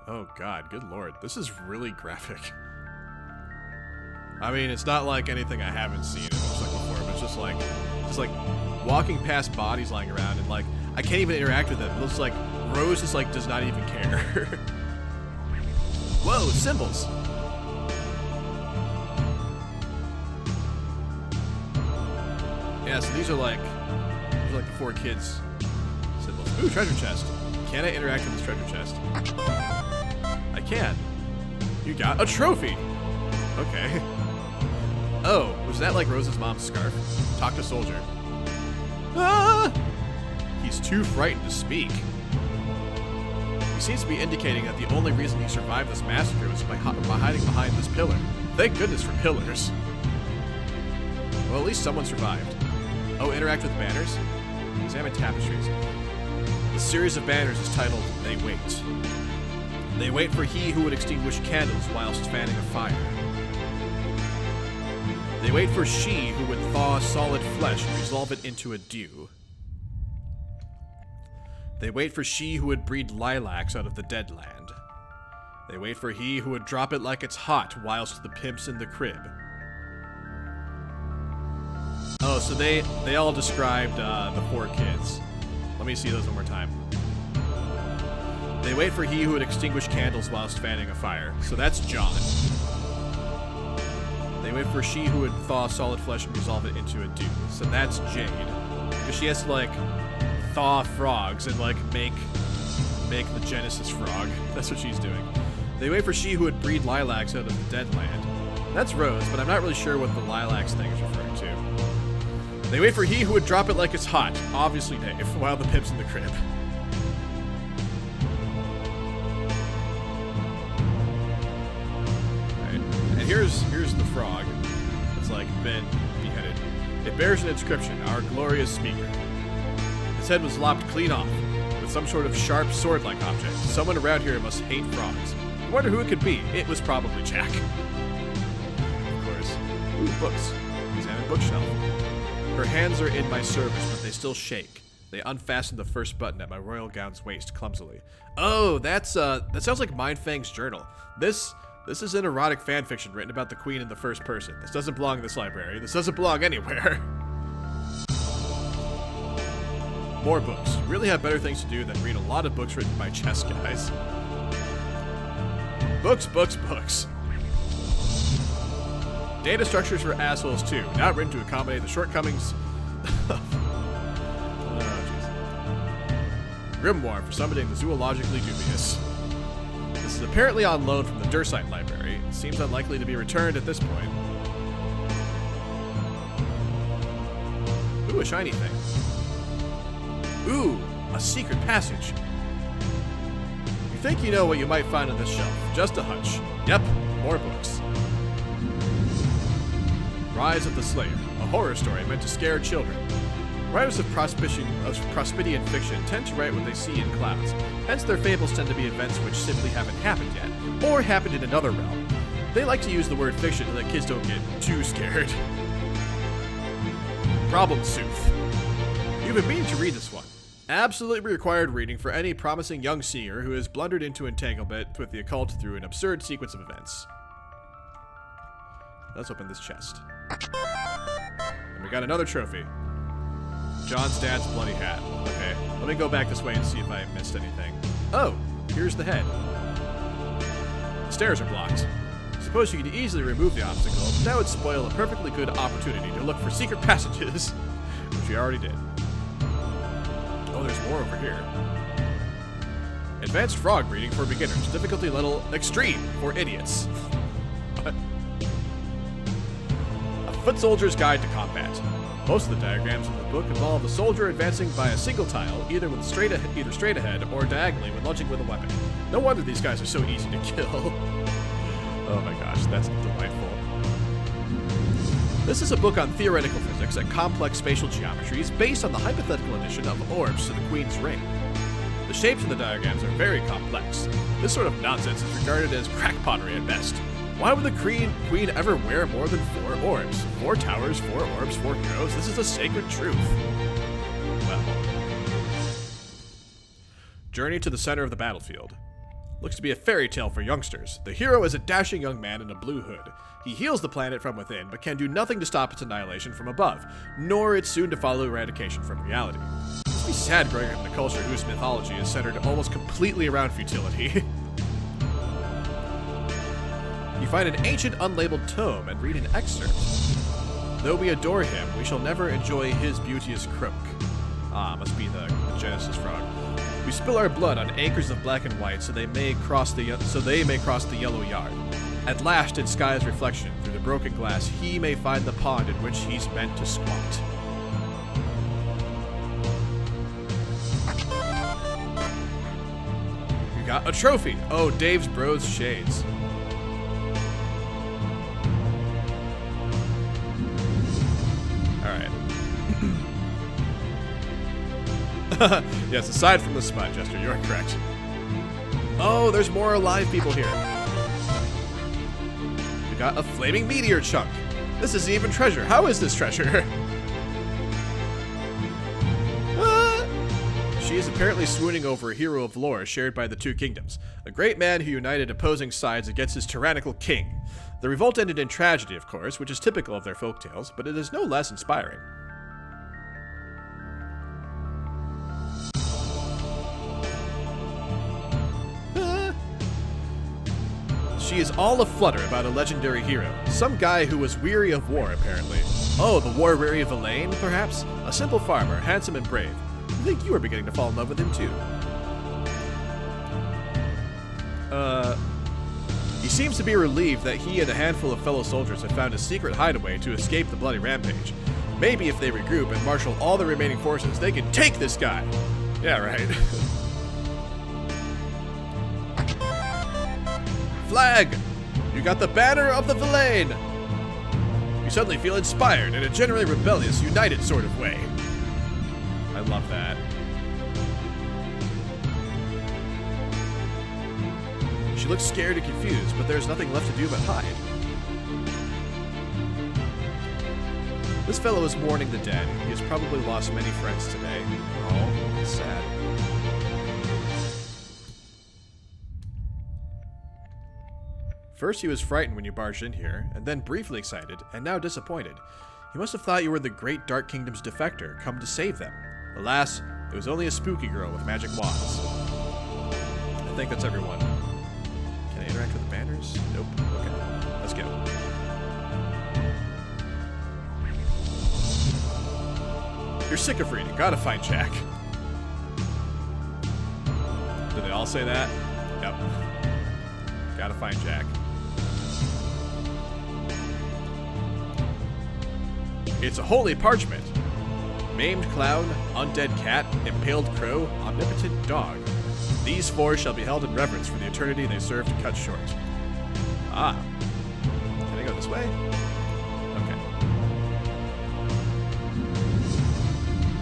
Oh god, good lord. This is really graphic. I mean, it's not like anything I haven't seen in Homestuck before, but it's just like walking past bodies lying around, and like I can't even interact with them. It looks like Rose just like does not even care. Whoa, symbols. Yeah, so these are like the 4 kids symbols. Ooh, treasure chest. Can I interact with this treasure chest? I can. You got a trophy. Okay. Oh, was that like Rose's mom's scarf? Talk to soldier. Ah! He's too frightened to speak. He seems to be indicating that the only reason he survived this massacre was by hiding behind this pillar. Thank goodness for pillars. Well, at least someone survived. Oh, interact with banners? Examine tapestries. The series of banners is titled, They Wait. They wait for he who would extinguish candles whilst fanning a fire. They wait for she who would thaw solid flesh and resolve it into a dew. They wait for she who would breed lilacs out of the dead land. They wait for he who would drop it like it's hot whilst the pimp's in the crib. Oh, so they all described the 4 kids. Let me see those one more time. They wait for he who would extinguish candles whilst fanning a fire. So that's John. They wait for she who would thaw solid flesh and resolve it into a dew. So that's Jade. Because she has to, like, thaw frogs and, like, make the Genesis frog. That's what she's doing. They wait for she who would breed lilacs out of the dead land. That's Rose, but I'm not really sure what the lilacs thing is referring to. They wait for he who would drop it like it's hot. Obviously Dave, while the pimp's in the crib. Here's the frog that's like been beheaded. It bears an inscription, our glorious speaker. His head was lopped clean off with some sort of sharp sword-like object. Someone around here must hate frogs. I wonder who it could be. It was probably Jack. Of course. Ooh, books. Examine bookshelf. Her hands are in my service, but they still shake. They unfastened the first button at my royal gown's waist clumsily. Oh, that sounds like Mindfang's journal. This is an erotic fanfiction written about the queen in the first person. This doesn't belong in this library. This doesn't belong anywhere. More books. You really have better things to do than read a lot of books written by chess guys. Books, books, books. Data structures for assholes too, not written to accommodate the shortcomings. Oh, jeez. Grimoire for summoning the zoologically dubious. This is apparently on loan from the Dursite Library. It seems unlikely to be returned at this point. Ooh, a shiny thing. Ooh, a secret passage. You think you know what you might find on this shelf. Just a hunch. Yep, more books. Rise of the Slayer, a horror story meant to scare children. Writers of Prospidian fiction tend to write what they see in clouds, hence their fables tend to be events which simply haven't happened yet, or happened in another realm. They like to use the word fiction so that kids don't get too scared. Problem Sooth. You've been meaning to read this one. Absolutely required reading for any promising young seer who has blundered into entanglement with the occult through an absurd sequence of events. Let's open this chest. And we got another trophy. John's dad's bloody hat. Okay, let me go back this way and see if I missed anything. Oh, here's the head. The stairs are blocked. Suppose you could easily remove the obstacle, but that would spoil a perfectly good opportunity to look for secret passages, which we already did. Oh, there's more over here. Advanced frog breeding for beginners. Difficulty level extreme for idiots. What? A foot soldier's guide to combat. Most of the diagrams in the book involve the soldier advancing by a single tile, either straight ahead or diagonally when lunging with a weapon. No wonder these guys are so easy to kill. Oh my gosh, that's delightful. This is a book on theoretical physics and complex spatial geometries based on the hypothetical addition of orbs to the Queen's ring. The shapes in the diagrams are very complex. This sort of nonsense is regarded as crackpottery at best. Why would the Queen ever wear more than 4 orbs? 4 towers, 4 orbs, 4 heroes? This is a sacred truth. Well. Journey to the center of the battlefield. Looks to be a fairy tale for youngsters. The hero is a dashing young man in a blue hood. He heals the planet from within, but can do nothing to stop its annihilation from above, nor its soon-to-follow eradication from reality. It must be sad growing up in a culture whose mythology is centered almost completely around futility. You find an ancient unlabeled tome and read an excerpt. Though we adore him, we shall never enjoy his beauteous croak. Ah, must be the Genesis frog. We spill our blood on acres of black and white so they may cross the yellow yard. At last, in sky's reflection, through the broken glass, he may find the pond in which he's meant to squat. You got a trophy! Oh, Dave's Bros Shades. Alright. Yes, aside from the smut gesture, you're correct. Oh, there's more alive people here. We got a flaming meteor chunk. This isn't even treasure. How is this treasure? She is apparently swooning over a hero of lore shared by the two kingdoms, a great man who united opposing sides against his tyrannical king. The revolt ended in tragedy, of course, which is typical of their folktales, but it is no less inspiring. She is all aflutter about a legendary hero. Some guy who was weary of war, apparently. Oh, the war-weary Villain, perhaps? A simple farmer, handsome and brave. I think you are beginning to fall in love with him, too. He seems to be relieved that he and a handful of fellow soldiers have found a secret hideaway to escape the bloody rampage. Maybe if they regroup and marshal all the remaining forces, they can take this guy! Yeah, right. Flag! You got the banner of the Villain! You suddenly feel inspired in a generally rebellious, united sort of way. I love that. She looks scared and confused, but there's nothing left to do but hide. This fellow is mourning the dead. He has probably lost many friends today. Oh, that's sad. First he was frightened when you barged in here, and then briefly excited, and now disappointed. He must have thought you were the Great Dark Kingdom's defector, come to save them. Alas, it was only a spooky girl with magic wands. I think that's everyone. Can I interact with the banners? Nope. Okay, let's go. You're sick of reading. Gotta find Jack. Did they all say that? Yep. Gotta find Jack. It's a holy parchment. Maimed clown, undead cat, impaled crow, omnipotent dog. These four shall be held in reverence for the eternity they serve to cut short. Ah. Can I go this way? Okay.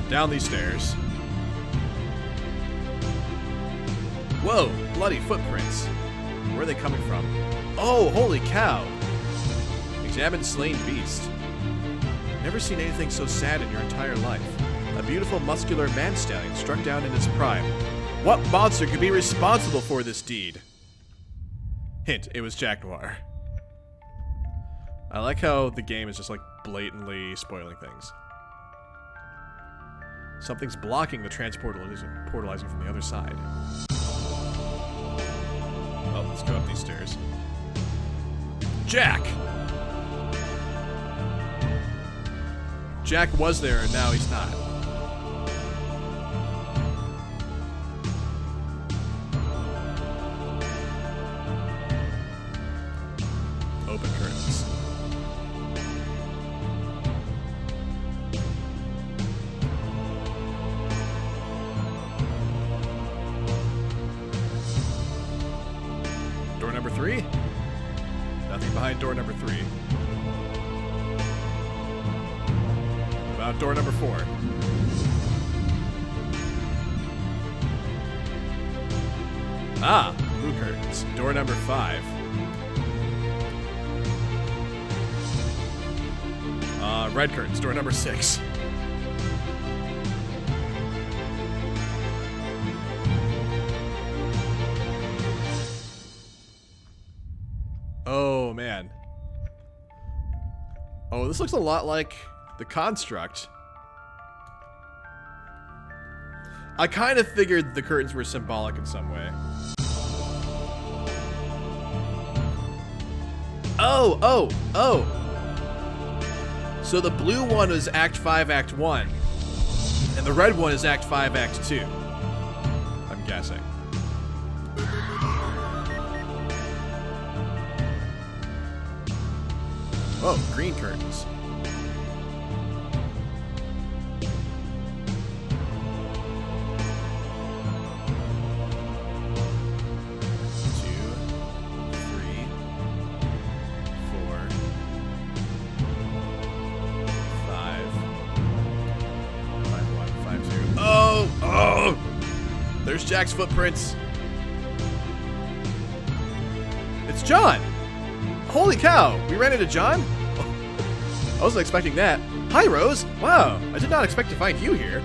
Down these stairs. Whoa, bloody footprints. Where are they coming from? Oh, holy cow! Examine slain beast. Never seen anything so sad in your entire life. A beautiful muscular man-stallion struck down in its prime. What monster could be responsible for this deed? Hint, it was Jack Noir. I like how the game is just like blatantly spoiling things. Something's blocking the portalizing from the other side. Oh, let's go up these stairs. Jack! Jack was there and now he's not. Open curtains. Door number 3? Nothing behind door number 3. About door number 4. Ah, blue curtains. Door number 5. Red curtains. Door number 6. Oh, man. Oh, this looks a lot like the construct. I kind of figured the curtains were symbolic in some way. Oh. So the blue one is Act 5, Act 1. And the red one is Act 5, Act 2. I'm guessing. Oh, green curtains. There's Jack's footprints. It's John! Holy cow, we ran into John? I wasn't expecting that. Hi, Rose. Wow, I did not expect to find you here.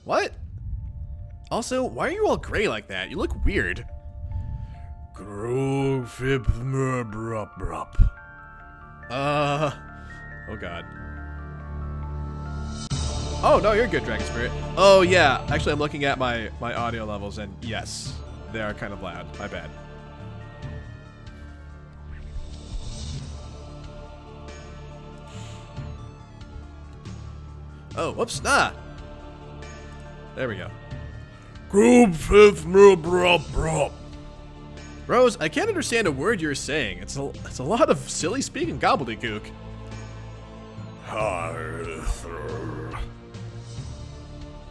What? Also, why are you all gray like that? You look weird. Oh god. Oh, no, you're good, Dragon Spirit. Oh, yeah. Actually, I'm looking at my audio levels, and yes, they are kind of loud. My bad. Oh, whoops. Nah. There we go. Rose, I can't understand a word you're saying. It's a lot of silly speaking gobbledygook.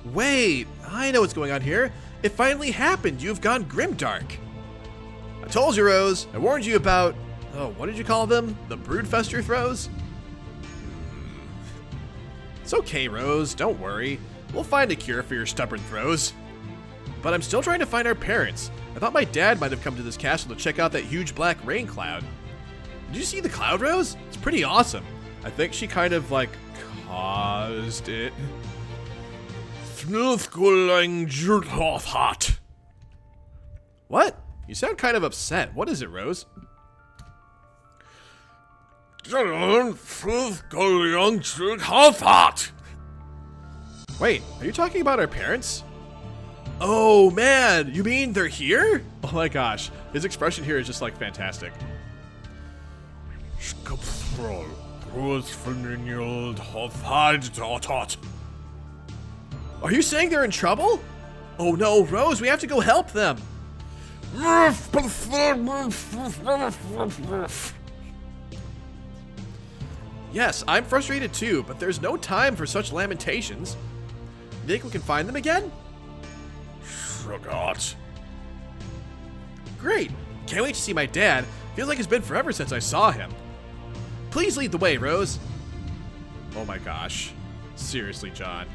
Wait, I know what's going on here. It finally happened. You've gone grimdark. I told you, Rose. I warned you about... Oh, what did you call them? The broodfester throws? It's okay, Rose. Don't worry. We'll find a cure for your stubborn throws. But I'm still trying to find our parents. I thought my dad might have come to this castle to check out that huge black rain cloud. Did you see the cloud, Rose? It's pretty awesome. I think she kind of, like, caused it. What? You sound kind of upset. What is it, Rose? Wait, are you talking about our parents? Oh man, you mean they're here? Oh my gosh, his expression here is just like fantastic. Are you saying they're in trouble? Oh no, Rose, we have to go help them. Yes, I'm frustrated too, but there's no time for such lamentations. You think we can find them again? Forgot. Great. Can't wait to see my dad. Feels like it's been forever since I saw him. Please lead the way, Rose. Oh my gosh. Seriously, John.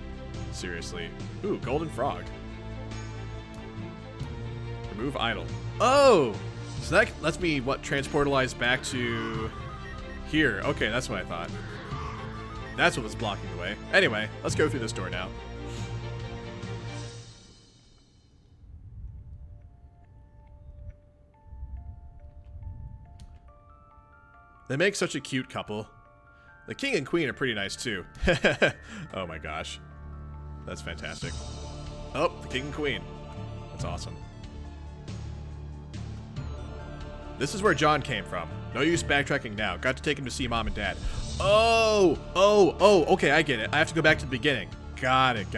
Seriously. Ooh, golden frog. Remove idol. Oh! So that lets me, what, transportalize back to here. Okay, that's what I thought. That's what was blocking the way. Anyway, let's go through this door now. They make such a cute couple. The king and queen are pretty nice too. Oh my gosh. That's fantastic. Oh, the king and queen. That's awesome. This is where John came from. No use backtracking now. Got to take him to see mom and dad. Oh, okay, I get it. I have to go back to the beginning. Got it.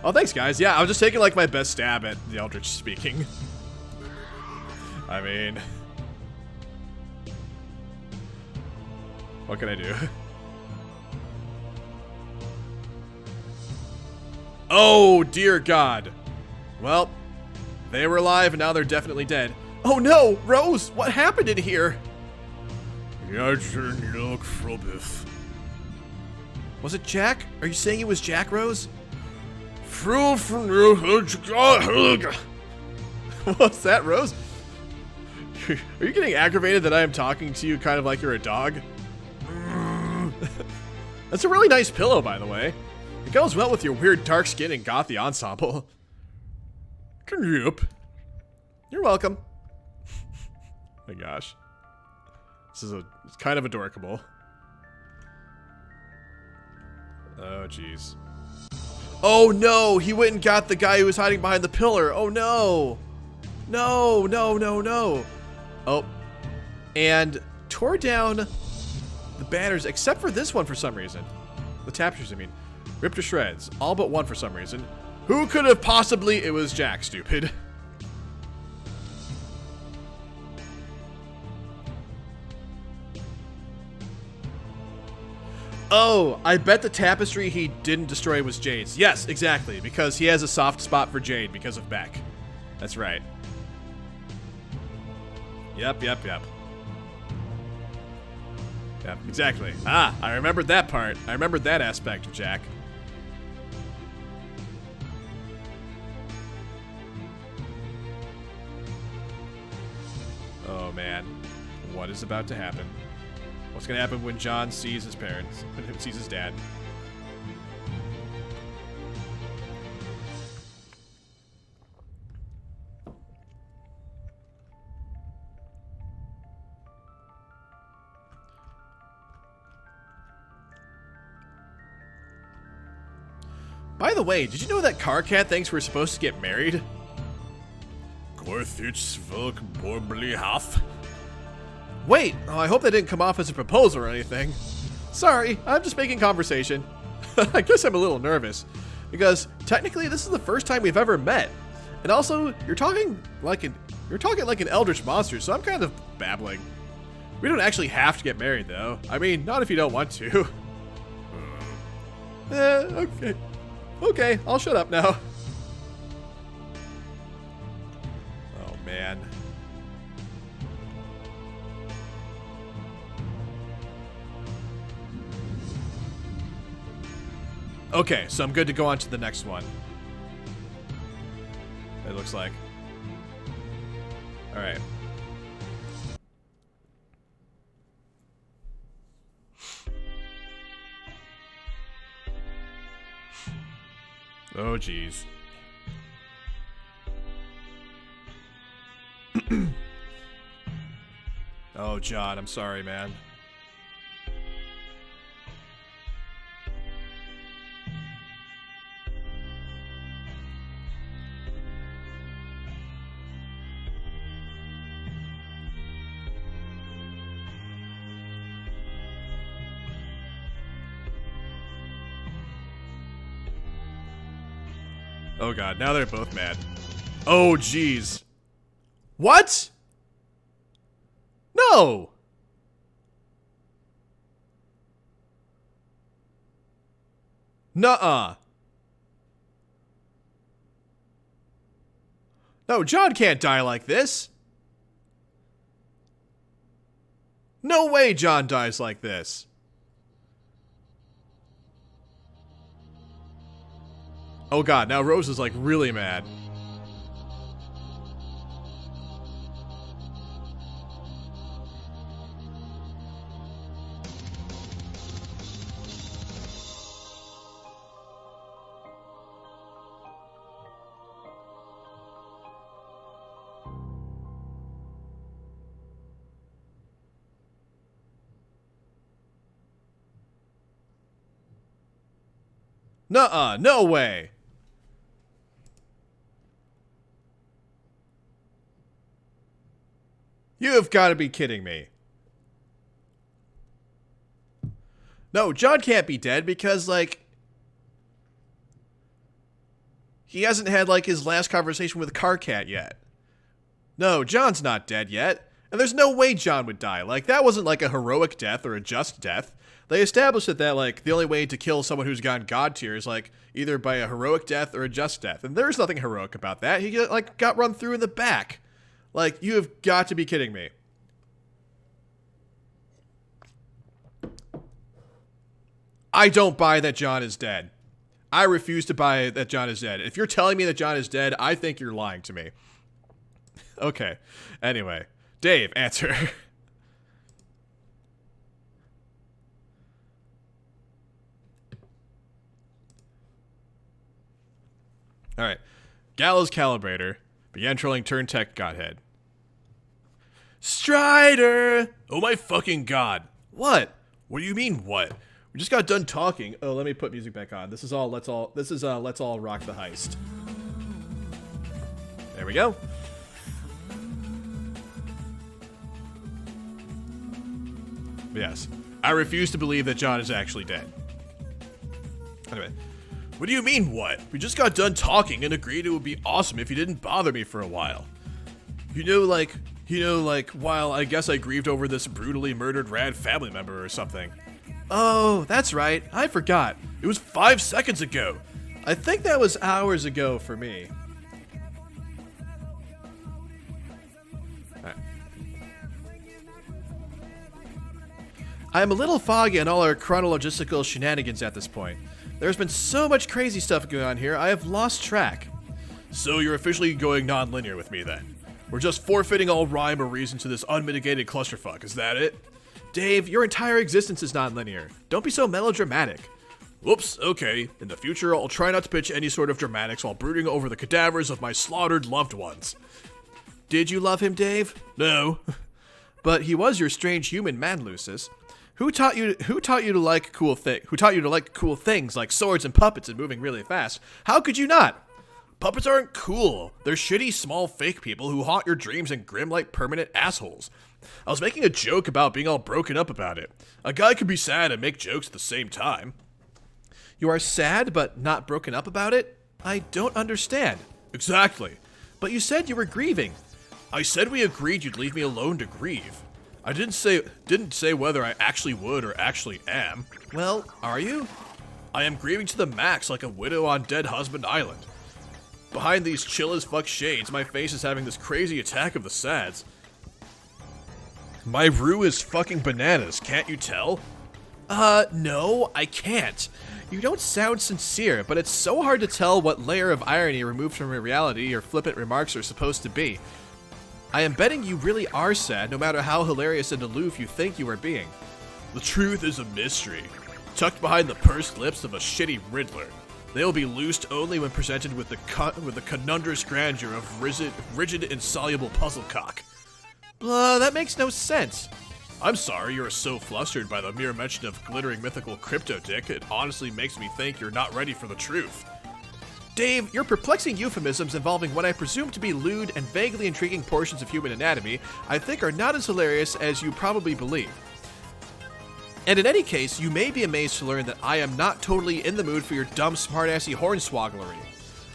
Oh, thanks, guys. Yeah, I was just taking, like, my best stab at the Eldritch speaking. I mean... what can I do? Oh, dear God. Well, they were alive and now they're definitely dead. Oh no, Rose, what happened in here? Was it Jack? Are you saying it was Jack, Rose? What's that, Rose? Are you getting aggravated that I am talking to you kind of like you're a dog? That's a really nice pillow, by the way. It goes well with your weird dark skin and gothy ensemble. Yep. You're welcome. My gosh. It's kind of adorable. Oh, jeez. Oh, no! He went and got the guy who was hiding behind the pillar. Oh, no! No, no, no, no. Oh. And tore down the banners, except for this one for some reason. The tapestries, I mean. Ripped to shreds. All but one for some reason. Who could have possibly... It was Jack, stupid. Oh, I bet the tapestry he didn't destroy was Jade's. Yes, exactly, because he has a soft spot for Jade because of Beck. That's right. Yep, yep, yep. Yep, exactly. Ah, I remembered that part. I remembered that aspect of Jack. Oh, man. What is about to happen? What's gonna happen when John sees his parents, when he sees his dad? By the way, did you know that Carcat thinks we're supposed to get married? Wait, oh, I hope that didn't come off as a proposal or anything. Sorry, I'm just making conversation. I guess I'm a little nervous, because technically this is the first time we've ever met. And also, you're talking like an eldritch monster, so I'm kind of babbling. We don't actually have to get married, though. I mean, not if you don't want to. Okay. Okay, I'll shut up now. Oh, man. Okay, so I'm good to go on to the next one. It looks like. Alright. Oh, jeez. Oh, John, I'm sorry, man. Oh god, now they're both mad. Oh jeez. What? No! Nuh-uh. No, John can't die like this. No way John dies like this. Oh god, now Rose is like really mad. Nuh-uh, no way. You have got to be kidding me. No, John can't be dead because, like, he hasn't had, like, his last conversation with Carcat yet. No, John's not dead yet. And there's no way John would die. Like, that wasn't, like, a heroic death or a just death. They established that, like, the only way to kill someone who's gone god tier is, like, either by a heroic death or a just death. And there's nothing heroic about that. He, like, got run through in the back. Like, you have got to be kidding me. I don't buy that John is dead. I refuse to buy that John is dead. If you're telling me that John is dead, I think you're lying to me. Okay. Anyway. Dave, answer. Alright. Gallows Calibrator began trolling Turn Tech Godhead. Strider! Oh my fucking god. What? What do you mean, what? We just got done talking. Oh, let me put music back on. This is Let's All Rock the Heist. There we go. Yes. I refuse to believe that John is actually dead. Anyway. What do you mean, what? We just got done talking and agreed it would be awesome if you didn't bother me for a while. You know, like, while I guess I grieved over this brutally murdered rad family member or something. Oh, that's right. I forgot. It was 5 seconds ago. I think that was hours ago for me. Right. I'm a little foggy on all our chronological shenanigans at this point. There's been so much crazy stuff going on here, I have lost track. So you're officially going non-linear with me then? We're just forfeiting all rhyme or reason to this unmitigated clusterfuck, is that it? Dave, your entire existence is non-linear. Don't be so melodramatic. Whoops, okay. In the future, I'll try not to pitch any sort of dramatics while brooding over the cadavers of my slaughtered loved ones. Did you love him, Dave? No. But he was your strange human man, Lucis. Who taught you to like cool things like swords and puppets and moving really fast? How could you not? Puppets aren't cool. They're shitty, small, fake people who haunt your dreams and grim like permanent assholes. I was making a joke about being all broken up about it. A guy could be sad and make jokes at the same time. You are sad but not broken up about it? I don't understand. Exactly. But you said you were grieving. I said we agreed you'd leave me alone to grieve. I didn't say whether I actually would or actually am. Well, are you? I am grieving to the max like a widow on Dead Husband Island. Behind these chill as fuck shades, my face is having this crazy attack of the sads. My rue is fucking bananas, can't you tell? No, I can't. You don't sound sincere, but it's so hard to tell what layer of irony removed from reality your flippant remarks are supposed to be. I am betting you really are sad, no matter how hilarious and aloof you think you are being. The truth is a mystery, tucked behind the pursed lips of a shitty Riddler. They will be loosed only when presented with the conundrous grandeur of rigid, insoluble puzzle cock. Blah, that makes no sense. I'm sorry you're so flustered by the mere mention of glittering mythical crypto dick, it honestly makes me think you're not ready for the truth. Dave, your perplexing euphemisms involving what I presume to be lewd and vaguely intriguing portions of human anatomy, I think are not as hilarious as you probably believe. And in any case, you may be amazed to learn that I am not totally in the mood for your dumb, smartassy hornswogglery.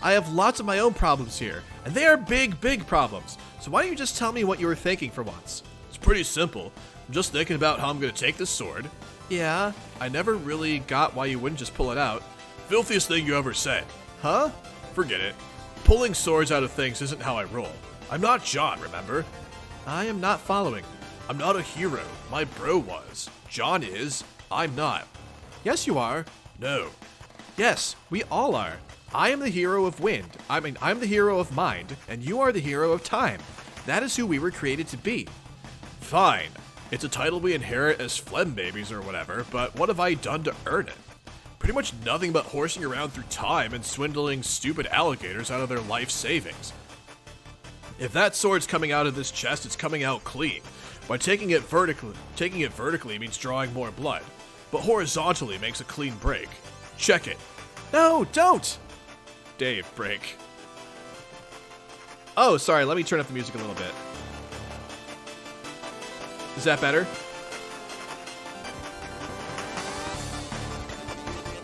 I have lots of my own problems here, and they are big, big problems, so why don't you just tell me what you were thinking for once? It's pretty simple. I'm just thinking about how I'm gonna take this sword. Yeah, I never really got why you wouldn't just pull it out. Filthiest thing you ever said. Huh? Forget it. Pulling swords out of things isn't how I roll. I'm not John, remember? I am not following. I'm not a hero. My bro was. John is. I'm not. Yes, you are. No. Yes, we all are. I am the hero of wind. I'm the hero of mind, and you are the hero of time. That is who we were created to be. Fine. It's a title we inherit as phlegm babies or whatever, but what have I done to earn it? Pretty much nothing but horsing around through time and swindling stupid alligators out of their life savings. If that sword's coming out of this chest, it's coming out clean. By taking it vertically means drawing more blood, but horizontally makes a clean break. Check it. No, don't! Dave, break. Oh, sorry, let me turn up the music a little bit. Is that better?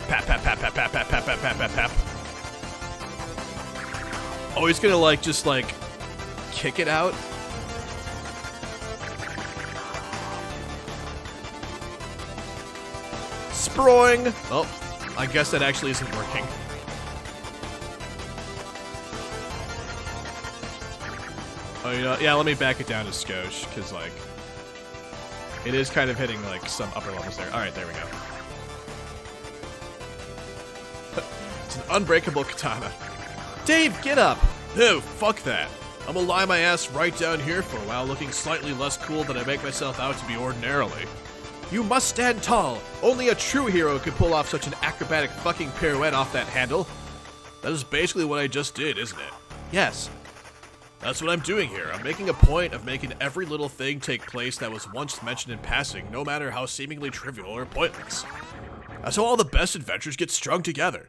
Pap, pap, pap, pap, pap, pap, pap, pap, pap, pap, pap. Oh, he's gonna just kick it out? Sproing! Oh, I guess that actually isn't working. Oh, yeah, let me back it down to skosh, because, it is kind of hitting, some upper levels there. Alright, there we go. It's an unbreakable katana. Dave, get up! No, fuck that. I'm gonna lie my ass right down here for a while, looking slightly less cool than I make myself out to be ordinarily. You must stand tall. Only a true hero could pull off such an acrobatic fucking pirouette off that handle. That is basically what I just did, isn't it? Yes. That's what I'm doing here. I'm making a point of making every little thing take place that was once mentioned in passing, no matter how seemingly trivial or pointless. That's how all the best adventures get strung together.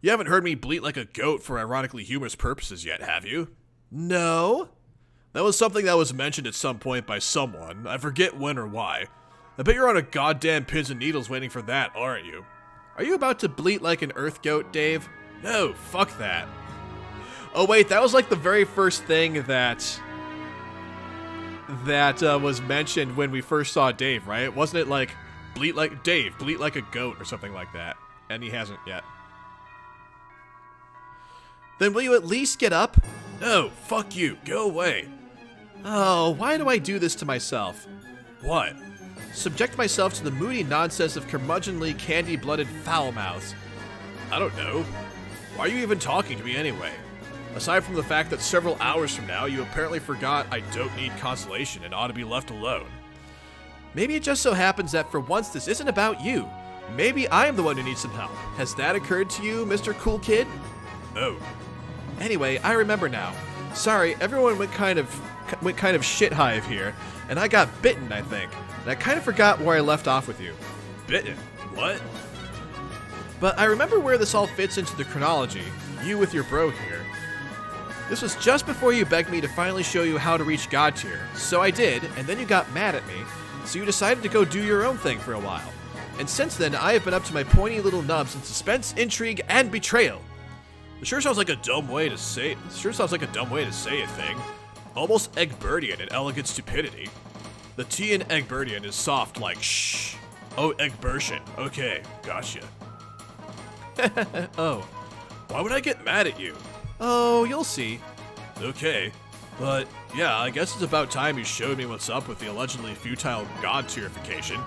You haven't heard me bleat like a goat for ironically humorous purposes yet, have you? No. That was something that was mentioned at some point by someone. I forget when or why. I bet you're on a goddamn pins and needles waiting for that, aren't you? Are you about to bleat like an earth goat, Dave? No, fuck that. Oh wait, that was like the very first thing that was mentioned when we first saw Dave, right? Wasn't it like, bleat like Dave, bleat like a goat or something like that? And he hasn't yet. Then will you at least get up? No, fuck you, go away. Oh, why do I do this to myself? What? Subject myself to the moody nonsense of curmudgeonly, candy-blooded foul mouths. I don't know. Why are you even talking to me anyway? Aside from the fact that several hours from now, you apparently forgot I don't need consolation and ought to be left alone. Maybe it just so happens that for once this isn't about you. Maybe I am the one who needs some help. Has that occurred to you, Mr. Cool Kid? No. Anyway, I remember now. Sorry, everyone went kind of shit hive here, and I got bitten, I think. And I kind of forgot where I left off with you. Bitten? What? But I remember where this all fits into the chronology, you with your bro here. This was just before you begged me to finally show you how to reach God tier, so I did, and then you got mad at me, so you decided to go do your own thing for a while. And since then, I have been up to my pointy little nubs in suspense, intrigue, and betrayal. It sure sounds like a dumb way to say a thing. Almost Egbertian in elegant stupidity. The T in Egbertian is soft like shh. Oh, Egbertian. Okay, gotcha. Oh. Why would I get mad at you? Oh, you'll see. Okay. But, yeah, I guess it's about time you showed me what's up with the allegedly futile god tierification.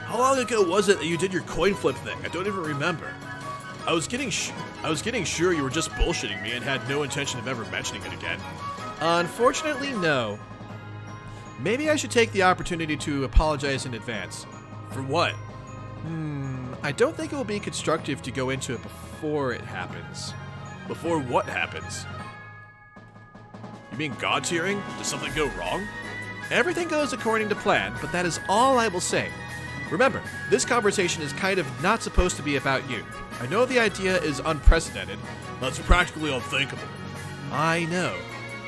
How long ago was it that you did your coin flip thing? I don't even remember. I was getting sure you were just bullshitting me and had no intention of ever mentioning it again. Unfortunately, no. Maybe I should take the opportunity to apologize in advance. For what? I don't think it will be constructive to go into it before it happens. Before what happens? You mean god tiering? Did something go wrong? Everything goes according to plan, but that is all I will say. Remember, this conversation is kind of not supposed to be about you. I know the idea is unprecedented. That's practically unthinkable. I know.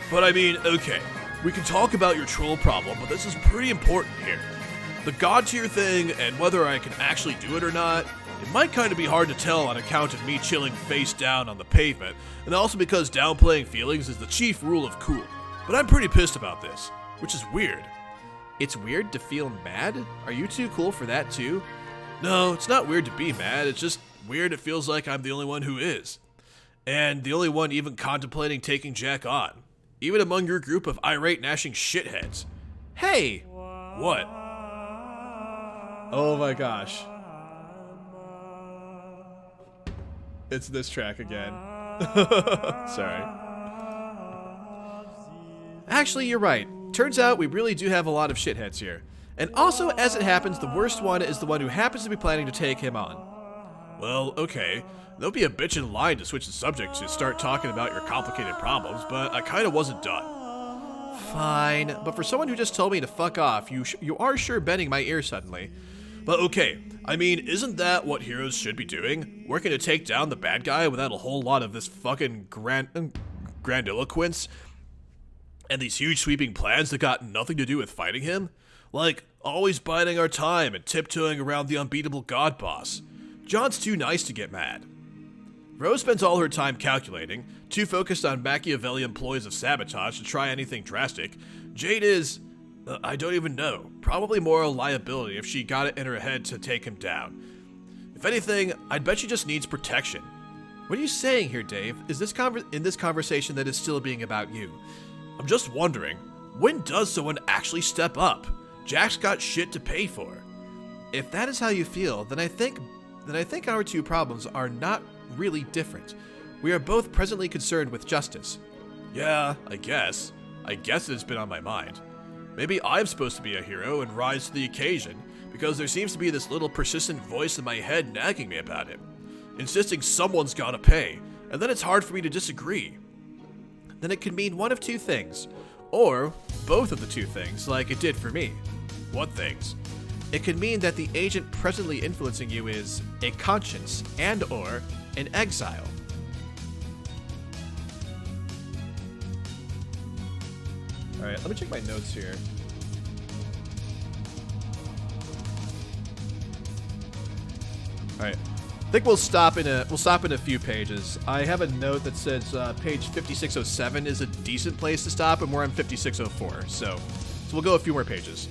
But I mean, okay, we can talk about your troll problem, but this is pretty important here. The god tier thing, and whether I can actually do it or not, it might kind of be hard to tell on account of me chilling face down on the pavement, and also because downplaying feelings is the chief rule of cool. But I'm pretty pissed about this, which is weird. It's weird to feel mad? Are you too cool for that too? No, it's not weird to be mad, it's just weird it feels like I'm the only one who is. And the only one even contemplating taking Jack on. Even among your group of irate gnashing shitheads. Hey! What? Oh my gosh. It's this track again. Sorry. Actually, you're right. Turns out we really do have a lot of shitheads here. And also, as it happens, the worst one is the one who happens to be planning to take him on. Well, okay. There'll be a bitch in line to switch the subject to start talking about your complicated problems, but I kinda wasn't done. Fine, but for someone who just told me to fuck off, you are sure bending my ear suddenly. But okay, I mean, isn't that what heroes should be doing? Working to take down the bad guy without a whole lot of this fucking grandiloquence? And these huge sweeping plans that got nothing to do with fighting him? Like, always biding our time and tiptoeing around the unbeatable god boss. John's too nice to get mad. Rose spends all her time calculating, too focused on Machiavellian ploys of sabotage to try anything drastic. Jade is, I don't even know, probably more a liability if she got it in her head to take him down. If anything, I'd bet she just needs protection. What are you saying here, Dave? Is this in this conversation that is still being about you? I'm just wondering, when does someone actually step up? Jack's got shit to pay for. If that is how you feel, then I think our two problems are not really different. We are both presently concerned with justice. Yeah, I guess. It's been on my mind. Maybe I'm supposed to be a hero and rise to the occasion, because there seems to be this little persistent voice in my head nagging me about it, insisting someone's gotta pay, and then it's hard for me to disagree. Then it could mean one of two things, or both of the two things, like it did for me. What things? It could mean that the agent presently influencing you is a conscience and/or an exile. Alright, let me check my notes here. Alright. I think we'll stop in a few pages. I have a note that says page 5607 is a decent place to stop, and we're on 5604. So we'll go a few more pages.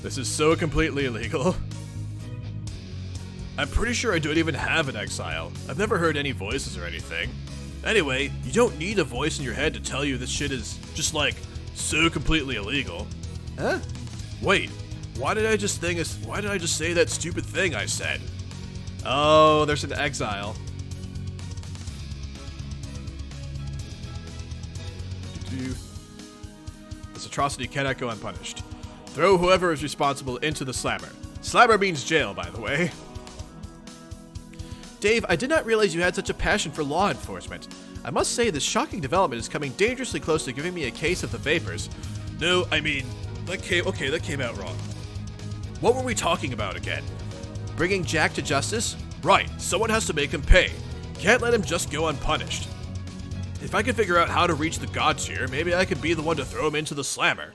This is so completely illegal. I'm pretty sure I don't even have an exile. I've never heard any voices or anything. Anyway, you don't need a voice in your head to tell you this shit is just like so completely illegal. Huh? Wait. Why did I just say that stupid thing I said? Oh, there's an exile. This atrocity cannot go unpunished. Throw whoever is responsible into the slammer. Slammer means jail, by the way. Dave, I did not realize you had such a passion for law enforcement. I must say this shocking development is coming dangerously close to giving me a case of the vapors. No, I mean, that came out wrong. What were we talking about again? Bringing Jack to justice? Right, someone has to make him pay. Can't let him just go unpunished. If I could figure out how to reach the god tier, maybe I could be the one to throw him into the slammer.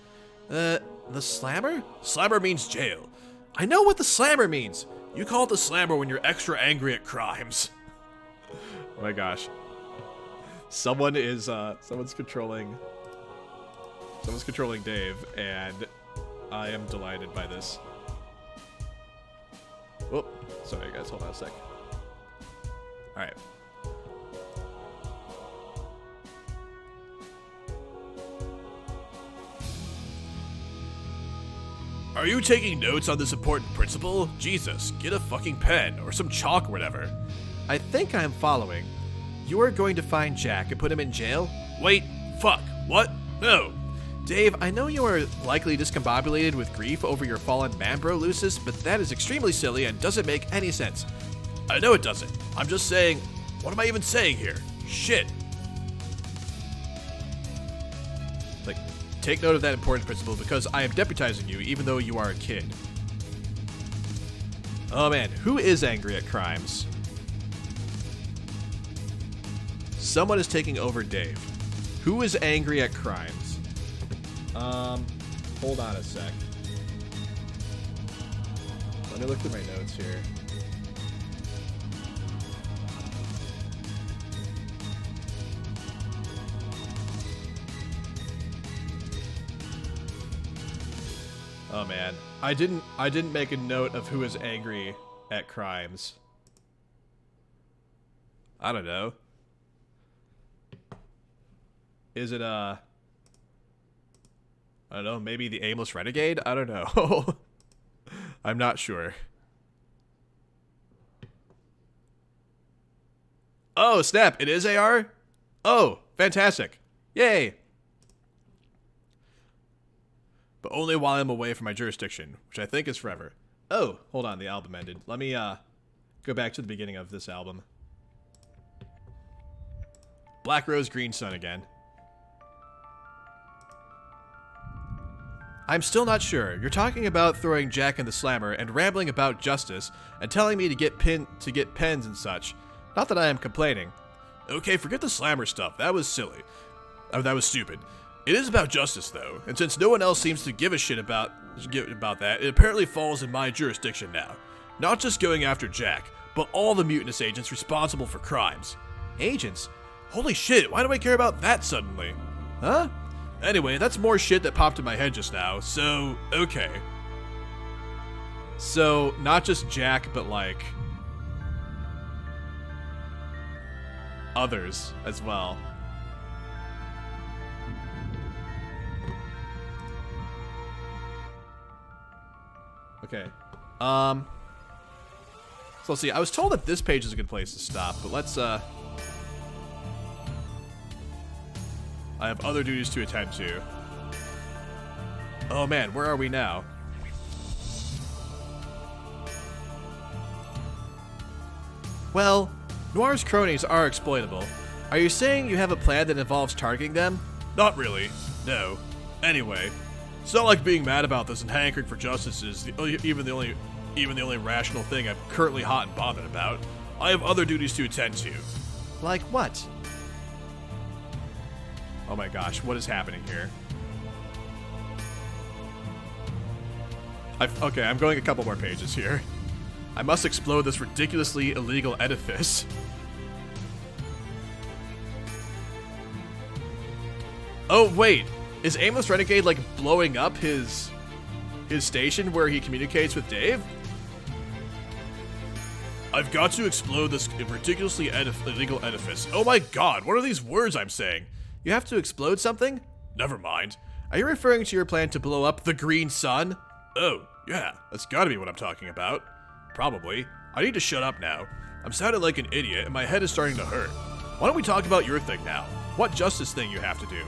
The slammer? Slammer means jail. I know what the slammer means. You call it the slammer when you're extra angry at crimes. Oh my gosh. Someone's controlling Dave, and I am delighted by this. Oh, sorry guys, hold on a sec. Alright. Are you taking notes on this important principle? Jesus, get a fucking pen or some chalk or whatever. I think I'm following. You are going to find Jack and put him in jail? Wait, fuck, what? No. Dave, I know you are likely discombobulated with grief over your fallen man bro, Lucis, but that is extremely silly and doesn't make any sense. I know it doesn't. I'm just saying, what am I even saying here? Shit. Like, take note of that important principle because I am deputizing you even though you are a kid. Oh man, who is angry at crimes? Someone is taking over Dave. Who is angry at crimes? Hold on a sec. Let me look through my notes here. Oh man, I didn't make a note of who is angry at crimes. I don't know. Is it I don't know, maybe the aimless renegade? I don't know. I'm not sure. Oh, snap, it is AR? Oh, fantastic. Yay. But only while I'm away from my jurisdiction, which I think is forever. Oh, hold on, the album ended. Let me go back to the beginning of this album. Black Rose, Green Sun again. I'm still not sure. You're talking about throwing Jack in the slammer and rambling about justice and telling me to get pens and such. Not that I am complaining. Okay, forget the slammer stuff. That was silly. Oh, that was stupid. It is about justice though, and since no one else seems to give a shit about that, it apparently falls in my jurisdiction now. Not just going after Jack, but all the mutinous agents responsible for crimes. Agents? Holy shit, why do I care about that suddenly? Huh? Anyway, that's more shit that popped in my head just now, so, okay. So, not just Jack, but like others as well. Okay. So let's see. I was told that this page is a good place to stop, but let's I have other duties to attend to. Oh man, where are we now? Well, Noir's cronies are exploitable. Are you saying you have a plan that involves targeting them? Not really. No. Anyway, it's not like being mad about this and hankering for justice is even the only rational thing I'm currently hot and bothered about. I have other duties to attend to. Like what? Oh my gosh, what is happening here? Okay, I'm going a couple more pages here. I must explode this ridiculously illegal edifice. Oh wait, is Aimless Renegade like blowing up his station where he communicates with Dave? I've got to explode this ridiculously illegal edifice. Oh my god, what are these words I'm saying? You have to explode something? Never mind. Are you referring to your plan to blow up the Green Sun? Oh, yeah, that's gotta be what I'm talking about. Probably. I need to shut up now. I'm sounding like an idiot and my head is starting to hurt. Why don't we talk about your thing now? What justice thing you have to do?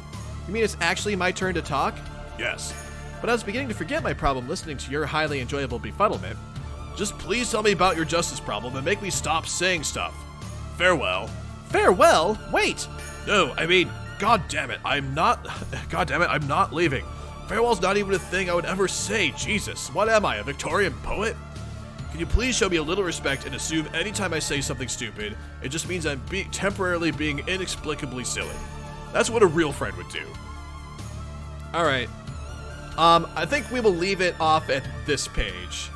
You mean it's actually my turn to talk? Yes. But I was beginning to forget my problem listening to your highly enjoyable befuddlement. Just please tell me about your justice problem and make me stop saying stuff. Farewell. Farewell? Wait! No, I mean, god damn it, I'm not leaving. Farewell's not even a thing I would ever say, Jesus. What am I, a Victorian poet? Can you please show me a little respect and assume anytime I say something stupid, it just means I'm temporarily being inexplicably silly. That's what a real friend would do. Alright. I think we will leave it off at this page.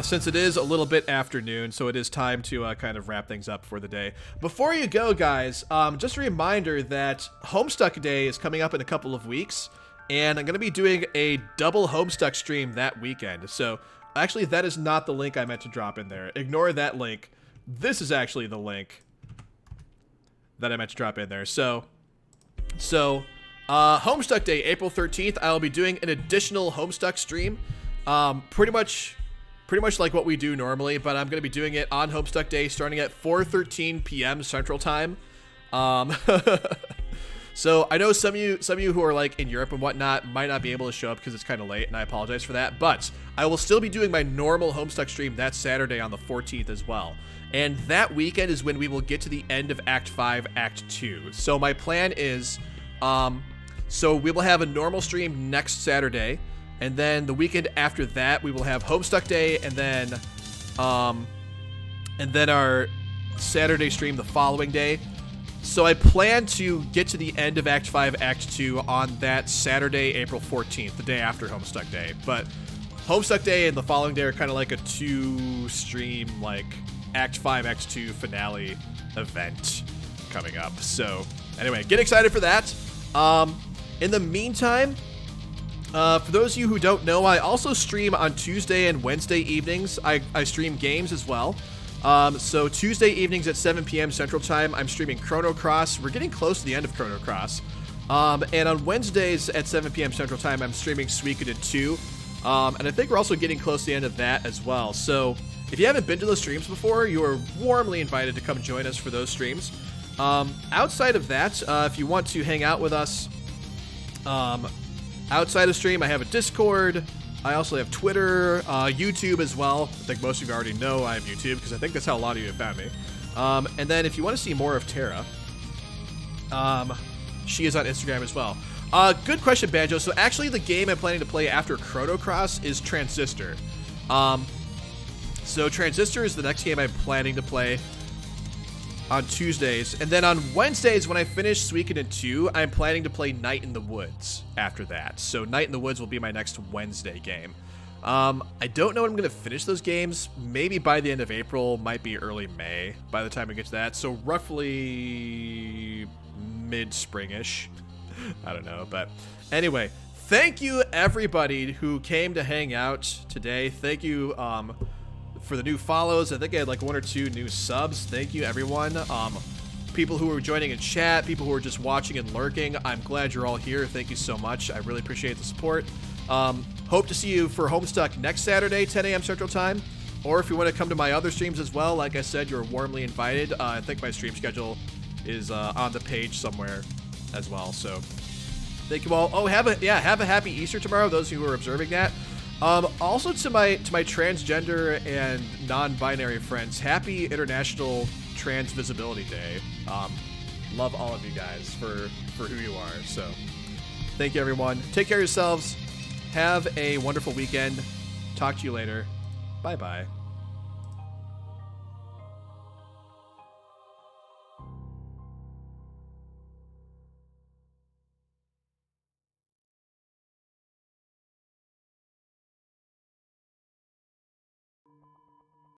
Since it is a little bit afternoon, so it is time to kind of wrap things up for the day. Before you go, guys, just a reminder that Homestuck Day is coming up in a couple of weeks, and I'm going to be doing a double Homestuck stream that weekend. So, actually, that is not the link I meant to drop in there. Ignore that link. This is actually the link that I meant to drop in there. So Homestuck Day, April 13th, I'll be doing an additional Homestuck stream. Pretty much like what we do normally, but I'm going to be doing it on Homestuck Day starting at 4:13 p.m. Central Time. So I know some of you who are like in Europe and whatnot might not be able to show up because it's kind of late, and I apologize for that. But I will still be doing my normal Homestuck stream that Saturday on the 14th as well. And that weekend is when we will get to the end of Act 5, Act 2. So my plan is, so we will have a normal stream next Saturday, and then the weekend after that we will have Homestuck Day, and then our Saturday stream the following day. So I plan to get to the end of Act 5, Act 2 on that Saturday, April 14th, the day after Homestuck Day. But Homestuck Day and the following day are kind of like a two-stream, like, Act 5, Act 2 finale event coming up. So, anyway, get excited for that. In the meantime, for those of you who don't know, I also stream on Tuesday and Wednesday evenings. I stream games as well. So Tuesday evenings at 7 p.m. Central Time, I'm streaming Chrono Cross. We're getting close to the end of Chrono Cross. And on Wednesdays at 7 p.m. Central Time, I'm streaming Suikoden 2. And I think we're also getting close to the end of that as well. So if you haven't been to those streams before, you are warmly invited to come join us for those streams. Outside of that, if you want to hang out with us outside of stream, I have a Discord. I also have Twitter, YouTube as well. I think most of you already know I have YouTube because I think that's how a lot of you have found me. And then if you want to see more of Tara, she is on Instagram as well. Good question, Banjo. So actually the game I'm planning to play after Chrono Cross is Transistor. So Transistor is the next game I'm planning to play on Tuesdays. And then on Wednesdays, when I finish Suikoden 2, I'm planning to play Night in the Woods after that. So Night in the Woods will be my next Wednesday game. I don't know when I'm going to finish those games. Maybe by the end of April, might be early May by the time we get to that. So roughly mid-spring-ish. I don't know. But anyway, thank you everybody who came to hang out today. Thank you for the new follows. I think I had like 1 or 2 new subs. Thank you everyone. People who were joining in chat, people who were just watching and lurking, I'm glad you're all here. Thank you so much. I really appreciate the support. Hope to see you for Homestuck next Saturday, 10 a.m. Central Time. Or if you want to come to my other streams as well, like I said, you're warmly invited. I think my stream schedule is on the page somewhere as well. So thank you all. Oh, have a happy Easter tomorrow, those who are observing that. Also to my transgender and non-binary friends, happy International Trans Visibility Day. Love all of you guys for who you are. So thank you, everyone. Take care of yourselves. Have a wonderful weekend. Talk to you later. Bye-bye.